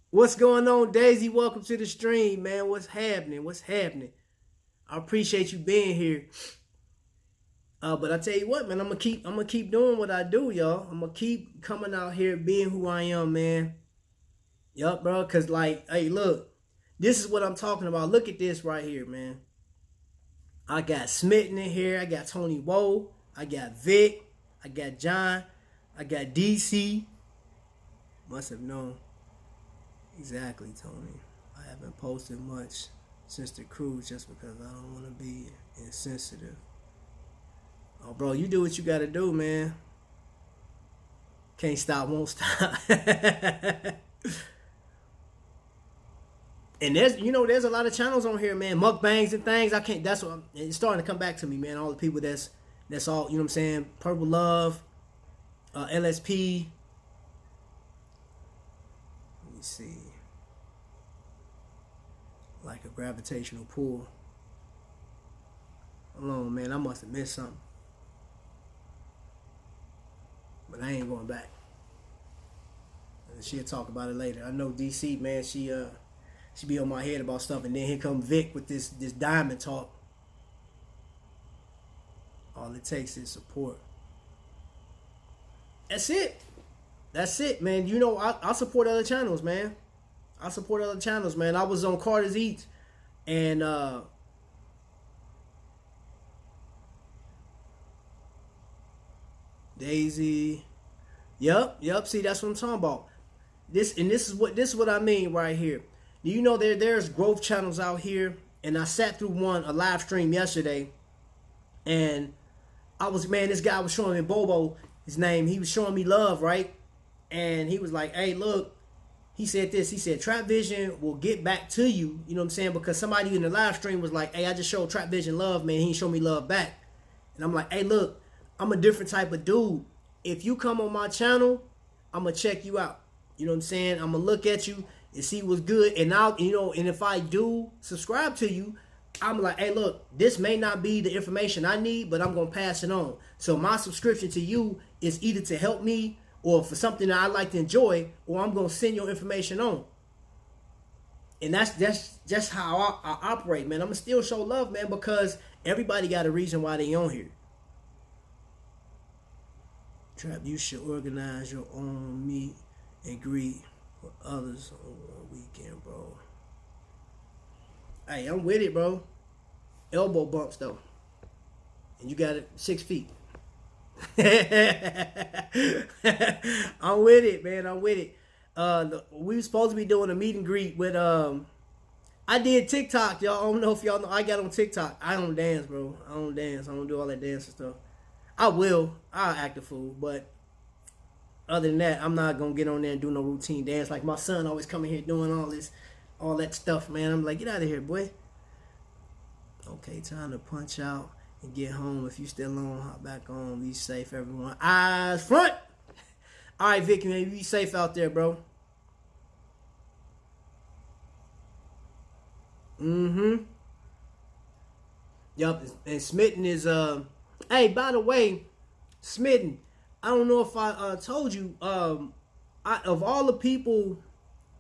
What's going on, Daisy? Welcome to the stream, man. What's happening? What's happening? I appreciate you being here. But I tell you what, man, I'm gonna keep doing what I do, y'all. I'm gonna keep coming out here being who I am, man. Yup, bro. Cause like, hey, look, this is what I'm talking about. Look at this right here, man. I got Smitten in here. I got Tony Woe. I got Vic. I got John. I got DC. Must have known. Exactly, Tony. I haven't posted much since the cruise just because I don't want to be insensitive. Oh, bro, you do what you got to do, man. Can't stop, won't stop. And there's a lot of channels on here, man. Mukbangs and things. It's starting to come back to me, man. All the people that's all, you know what I'm saying? Purple Love, LSP. Let me see. Like a gravitational pull. Hold on, man. I must have missed something. But I ain't going back. She'll talk about it later. I know DC, man, she be on my head about stuff, and then here come Vic with this diamond talk. All it takes is support. That's it, man. You know, I support other channels, man. I was on Carter's Eats, and Daisy. Yep. See, that's what I'm talking about. This is what I mean right here. Do you know there's growth channels out here? And I sat through a live stream yesterday, and this guy was showing me Bobo, his name. He was showing me love, right? And he was like, hey, look, he said this. He said, Trapvision will get back to you. You know what I'm saying? Because somebody in the live stream was like, hey, I just showed Trapvision love, man. He didn't show me love back. And I'm like, hey, look, I'm a different type of dude. If you come on my channel, I'm going to check you out. You know what I'm saying? I'm going to look at you and see what's good. And and if I do subscribe to you, I'm like, hey, look, this may not be the information I need, but I'm going to pass it on. So my subscription to you is either to help me or for something that I like to enjoy, or I'm going to send your information on. And that's just how I operate, man. I'm going to still show love, man, because everybody got a reason why they on here. Trap, you should organize your own meet and greet with others on a weekend, bro. Hey, I'm with it, bro. Elbow bumps, though. And you got it 6 feet. I'm with it, man. I'm with it. We were supposed to be doing a meet and greet with I did TikTok, y'all. I don't know if y'all know. I got on TikTok. I don't dance, bro. I don't dance. I don't do all that dancing stuff. I will. I'll act a fool, but other than that, I'm not gonna get on there and do no routine dance. Like my son always coming here doing all that stuff, man. I'm like, get out of here, boy. Okay, time to punch out and get home. If you still on, hop back on. Be safe, everyone. Eyes front. All right, Vicky, man, be safe out there, bro. Yup, and Smitten is Hey, by the way, Smitten, I don't know if I told you, of all the people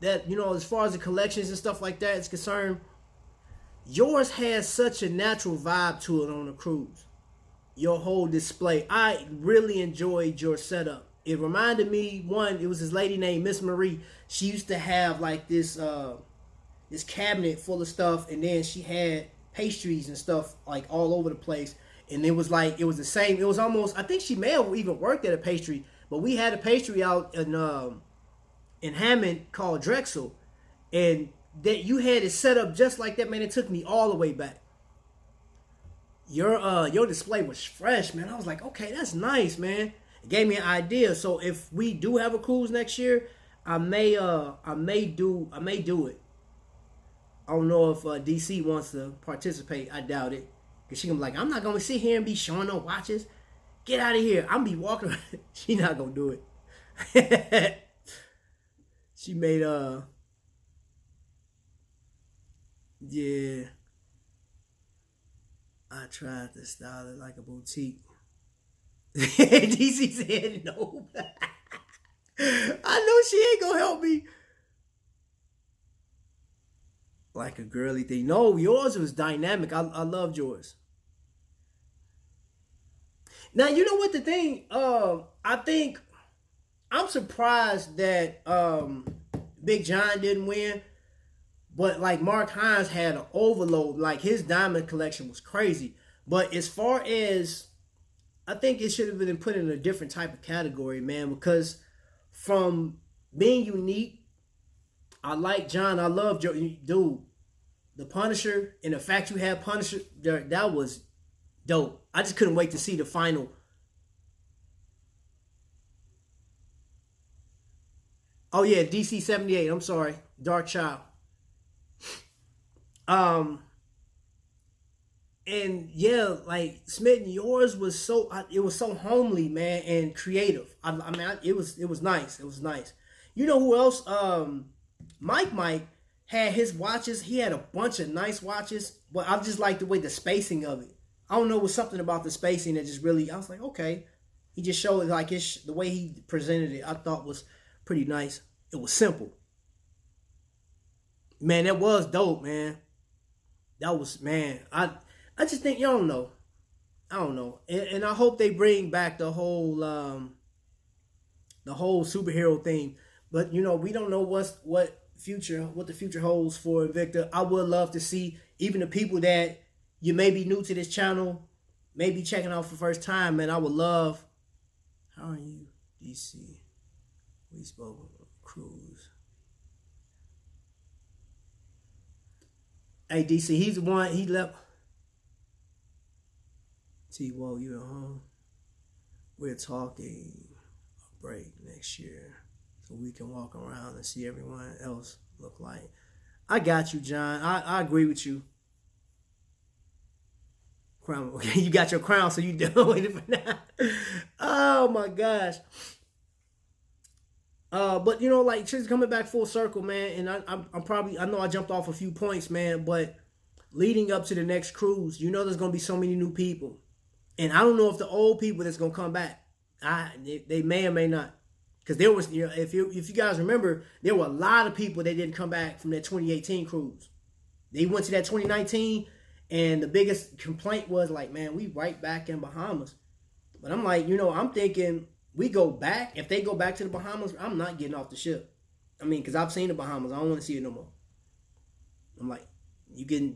that, as far as the collections and stuff like that is concerned, yours has such a natural vibe to it on the cruise. Your whole display. I really enjoyed your setup. It reminded me, it was this lady named Miss Marie. She used to have like this cabinet full of stuff, and then she had pastries and stuff like all over the place. And it was the same. It was almost, I think she may have even worked at a pastry, but we had a pastry out in in Hammond called Drexel, and that you had it set up just like that, man. It took me all the way back. Your display was fresh, man. I was like, okay, that's nice, man. It gave me an idea. So if we do have a cruise next year, I may do it. I don't know if DC wants to participate. I doubt it. Cause she gonna be like, I'm not gonna sit here and be showing no watches. Get out of here. I'm be walking around. She not gonna do it. She made yeah. I tried to style it like a boutique. DC said no. I know she ain't gonna help me. Like a girly thing. No, yours was dynamic. I loved yours. Now you know what the thing. I think I'm surprised that Big John didn't win, but like Mark Hines had an overload. Like his diamond collection was crazy. But as far as, I think it should have been put in a different type of category, man. Because from being unique, I like John. I love Joe. Dude, the Punisher and the fact you had Punisher, that was dope. I just couldn't wait to see the final. Oh yeah, DC 78. I'm sorry, Dark Child. Um, and yeah, like Smitten, yours was so, it was so homely, man, and creative. It was nice. It was nice. You know who else? Mike had his watches. He had a bunch of nice watches, but I just like the way the spacing of it. I don't know, it was something about the spacing that just really, I was like, okay. He just showed like the way he presented it, I thought was pretty nice. It was simple. Man, that was dope, man. That was, man, I just think, you don't know. I don't know. And I hope they bring back the whole superhero thing. But you know, we don't know what the future holds for Victor. I would love to see even the people that you may be new to this channel, maybe checking out for the first time, man. I would love. How are you, DC? We spoke on cruise. Hey, DC, he's the one. He left. T-Wall, you at home? We're talking a break next year, so we can walk around and see everyone else look like. I got you, John. I agree with you. Crown. Okay, you got your crown, so you doing it for now. Oh my gosh. But you know, like just coming back full circle, man. And I know I jumped off a few points, man. But leading up to the next cruise, you know, there's gonna be so many new people, and I don't know if the old people that's gonna come back. They may or may not. Because there was, you know, if you guys remember, there were a lot of people that didn't come back from that 2018 cruise. They went to that 2019, and the biggest complaint was like, man, we right back in Bahamas. But I'm like, you know, I'm thinking we go back. If they go back to the Bahamas, I'm not getting off the ship. I mean, because I've seen the Bahamas. I don't want to see it no more. I'm like, you can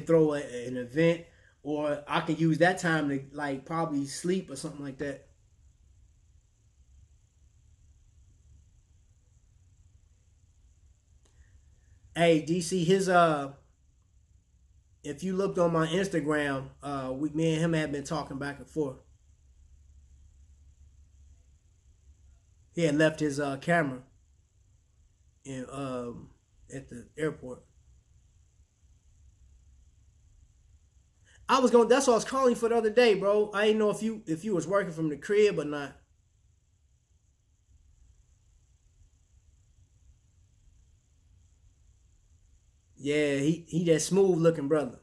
throw an event, or I can use that time to like probably sleep or something like that. Hey, DC, if you looked on my Instagram, me and him had been talking back and forth. He had left his camera in at the airport. That's what I was calling for the other day, bro. I didn't know if you was working from the crib or not. Yeah, he that smooth looking brother.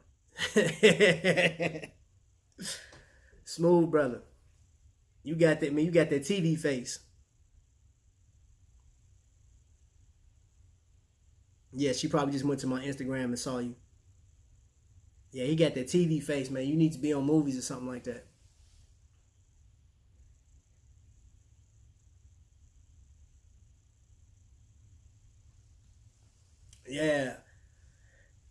Smooth brother. You got that, man. You got that TV face. Yeah, she probably just went to my Instagram and saw you. Yeah, he got that TV face, man. You need to be on movies or something like that. Yeah.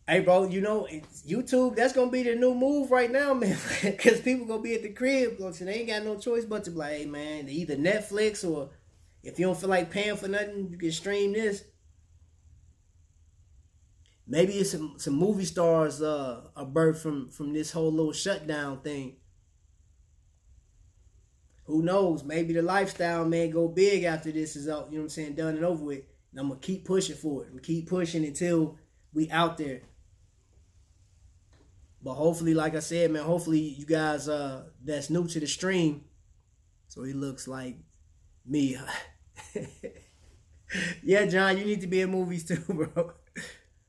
Hey, bro, you know, YouTube, that's going to be the new move right now, man. Because people going to be at the crib, so they ain't got no choice but to be like, hey, man, they either Netflix or If you don't feel like paying for nothing, you can stream this. Maybe it's some movie stars are birthed from this whole little shutdown thing. Who knows? Maybe the lifestyle man go big after this is up. You know what I'm saying? Done and over with. And I'm gonna keep pushing for it. I'm gonna keep pushing until we out there. But hopefully, like I said, man, hopefully you guys that's new to the stream, so he looks like me. Yeah, John, you need to be in movies too, bro.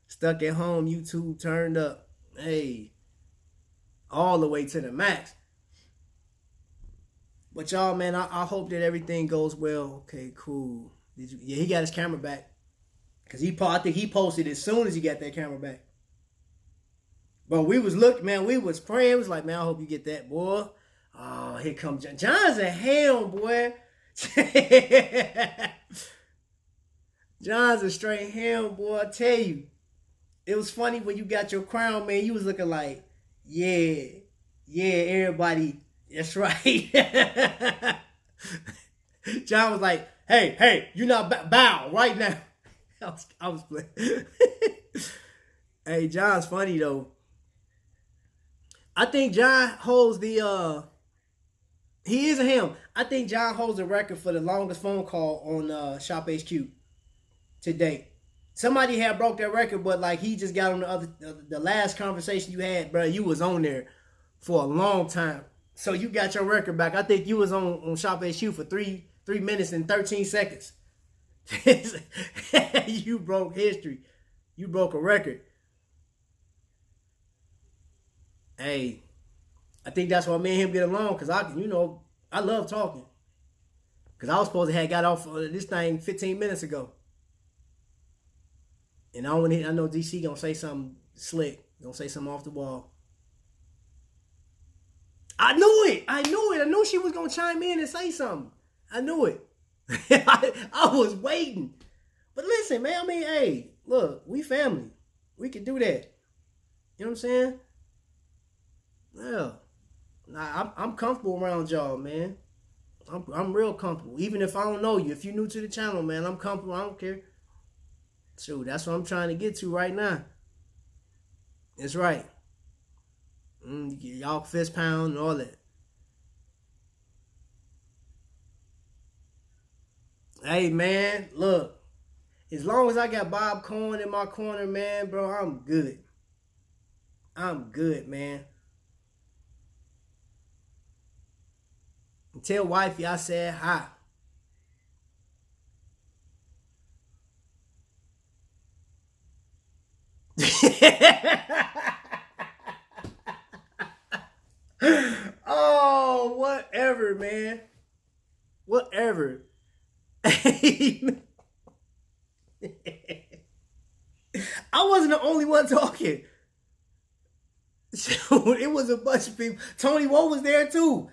Stuck at home, YouTube turned up. Hey, all the way to the max. But y'all, man, I hope that everything goes well. Okay, cool. Yeah, he got his camera back. Cause I think he posted as soon as he got that camera back. But we was looking, man, we was praying. It was like, man, I hope you get that, boy. Oh, here comes John. John's a ham, boy. John's a straight ham, boy. I tell you. It was funny when you got your crown, man. You was looking like, yeah, everybody. That's right. John was like, hey, you not bow right now. I was playing. Hey, John's funny though. I think John holds the he is a him. I think John holds the record for the longest phone call on Shop HQ to date. Somebody had broke that record, but like he just got on the last conversation you had, bro. You was on there for a long time, so you got your record back. I think you was on Shop HQ for 3 minutes and 13 seconds. You broke history. You broke a record. Hey, I think that's why me and him get along, because I love talking. Because I was supposed to have got off this thing 15 minutes ago. And I know DC gonna say something slick. Gonna say something off the wall. I knew it. I knew she was gonna chime in and say something. I knew it. I was waiting. But listen, man, I mean, hey, look, we family. We can do that. You know what I'm saying? Yeah. Nah, I'm comfortable around y'all, man. I'm real comfortable. Even if I don't know you, if you're new to the channel, man, I'm comfortable. I don't care. So that's what I'm trying to get to right now. That's right. Y'all fist pound and all that. Hey, man, look. As long as I got Bob Cohen in my corner, man, bro, I'm good. I'm good, man. And tell wifey I said hi. Oh, whatever, man. Whatever. I wasn't the only one talking. So it was a bunch of people. Tony Woe was there too.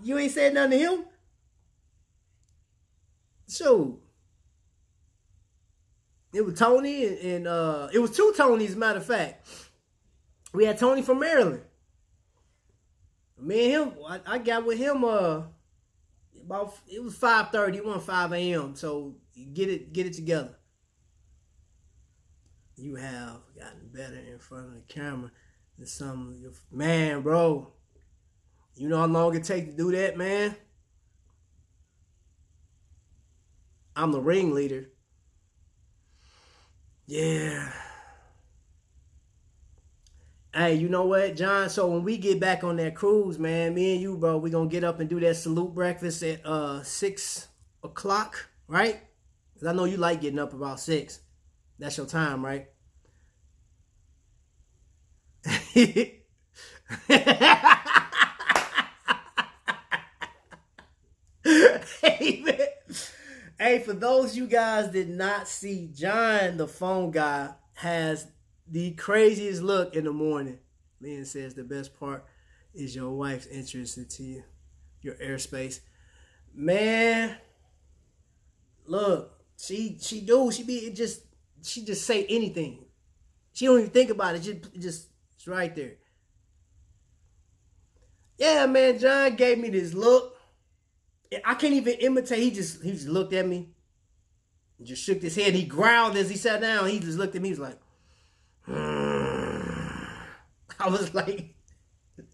You ain't said nothing to him? So it was Tony and it was 2 Tonys, as a matter of fact. We had Tony from Maryland. Me and him, I got with him about, it was 5:30, it wasn't 5 a.m. So get it together. You have gotten better in front of the camera than some of your man, bro. You know how long it takes to do that, man? I'm the ringleader. Yeah. Hey, you know what, John? So when we get back on that cruise, man, me and you, bro, we gonna get up and do that salute breakfast at 6 o'clock, right? Because I know you like getting up about 6. That's your time, right? Hey, man. Hey, for those you guys did not see, John, the phone guy, has the craziest look in the morning. Man says the best part is your wife's entrance into your airspace. Man, look, she just say anything. She don't even think about it. Just it's right there. Yeah, man, John gave me this look. I can't even imitate. He just looked at me, and just shook his head. He growled as he sat down. He just looked at me. He was like, I was like,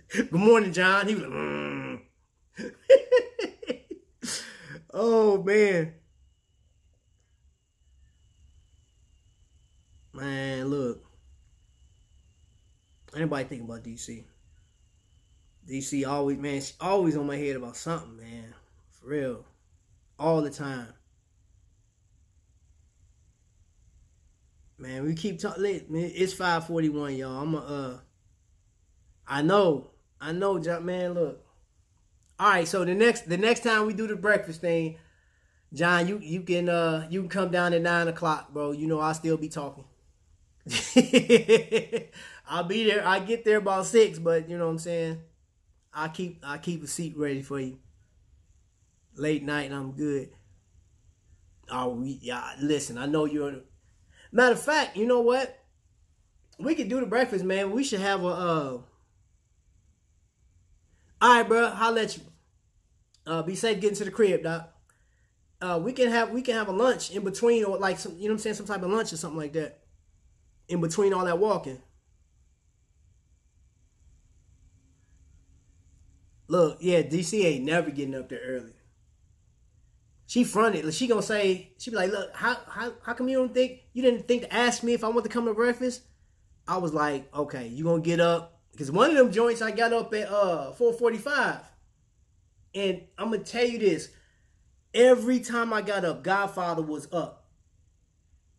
"Good morning, John." He was like, oh man. Man, look. Anybody think about DC? DC always, man, she always on my head about something, man. For real. All the time. Man, we keep talking. It's 5:41, y'all. I know, man. Look. All right, so the next time we do the breakfast thing, John, you can come down at 9:00, bro. You know I'll still be talking. I'll be there. I get there about 6, but you know what I'm saying. I keep a seat ready for you. Late night, and I'm good. Listen, I know you're. Matter of fact, you know what? We could do the breakfast, man. We should have a. All right, bro. Holla at you. Be safe getting to the crib, doc. We can have a lunch in between, or like some, you know what I'm saying, some type of lunch or something like that. In between all that walking. Look, yeah, DC ain't never getting up there early. She fronted. She gonna say, she be like, look, how come you didn't think to ask me if I want to come to breakfast? I was like, okay, you gonna get up. Because one of them joints I got up at 4:45. And I'm gonna tell you this. Every time I got up, Godfather was up.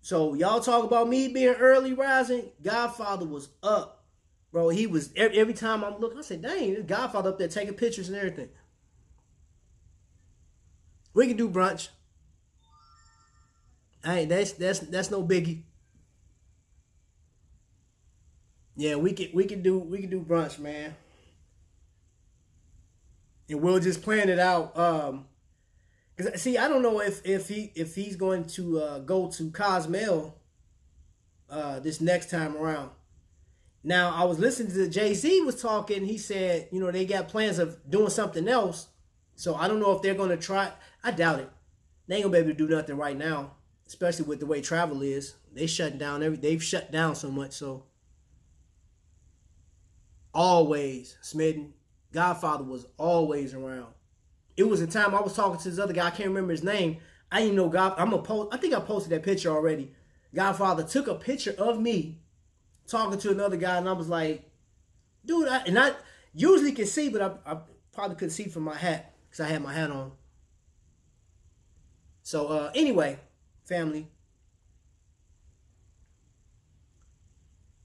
So y'all talk about me being early rising, Godfather was up. Bro, he was, every time I'm looking, I said, dang, this Godfather up there taking pictures and everything. We can do brunch. Hey, that's no biggie. Yeah, we can do brunch, man. And we'll just plan it out. Cause see, I don't know if he's going to go to Cozumel this next time around. Now, I was listening to Jay-Z was talking. He said, you know, they got plans of doing something else. So I don't know if they're going to try. I doubt it. They ain't going to be able to do nothing right now, especially with the way travel is. They've shut down so much. So always, Smitten, Godfather was always around. It was a time I was talking to this other guy. I can't remember his name. I didn't know God. I think I posted that picture already. Godfather took a picture of me talking to another guy, and I was like, dude, I usually can see, but I probably couldn't see from my hat because I had my hat on. So anyway, family,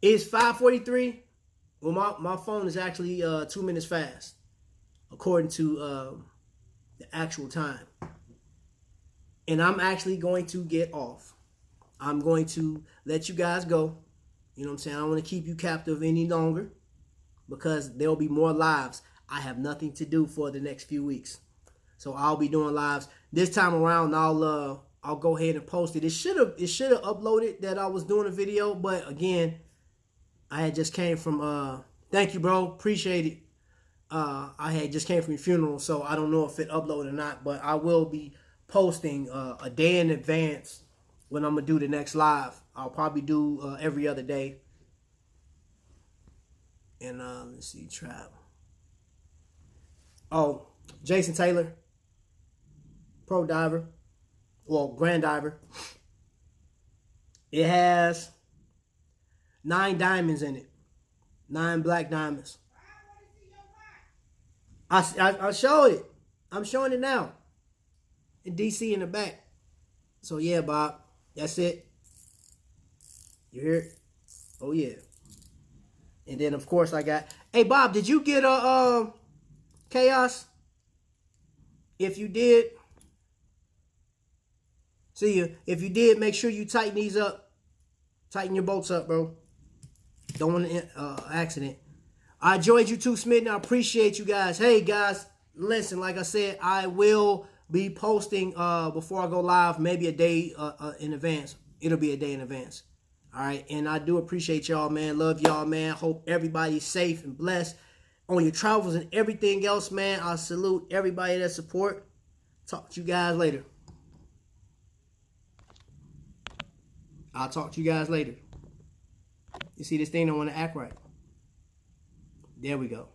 it's 5:43. Well, my phone is actually 2 minutes fast, according to the actual time. And I'm actually going to get off. I'm going to let you guys go. You know what I'm saying? I don't want to keep you captive any longer because there'll be more lives. I have nothing to do for the next few weeks. So I'll be doing lives. This time around, I'll go ahead and post it. It should have uploaded that I was doing a video, but again, I had just came from thank you, bro. Appreciate it. I had just came from your funeral, so I don't know if it uploaded or not, but I will be posting a day in advance when I'm going to do the next live. I'll probably do every other day. And let's see, Trap. Oh, Jason Taylor, pro diver, well, grand diver. It has 9 diamonds in it, 9 black diamonds. I showed it. I'm showing it now. In DC in the back. So yeah, Bob, that's it. You hear it? Oh yeah. And then of course I got. Hey Bob, did you get a Chaos? If you did, see you. If you did, make sure you tighten these up. Tighten your bolts up, bro. Don't want an accident. I enjoyed you too, Smitten. I appreciate you guys. Hey guys, listen, like I said, I will be posting before I go live, maybe a day in advance. It'll be a day in advance. All right, and I do appreciate y'all, man. Love y'all, man. Hope everybody's safe and blessed on your travels and everything else, man. I salute everybody that support. Talk to you guys later. I'll talk to you guys later. You see this thing don't want to act right. There we go.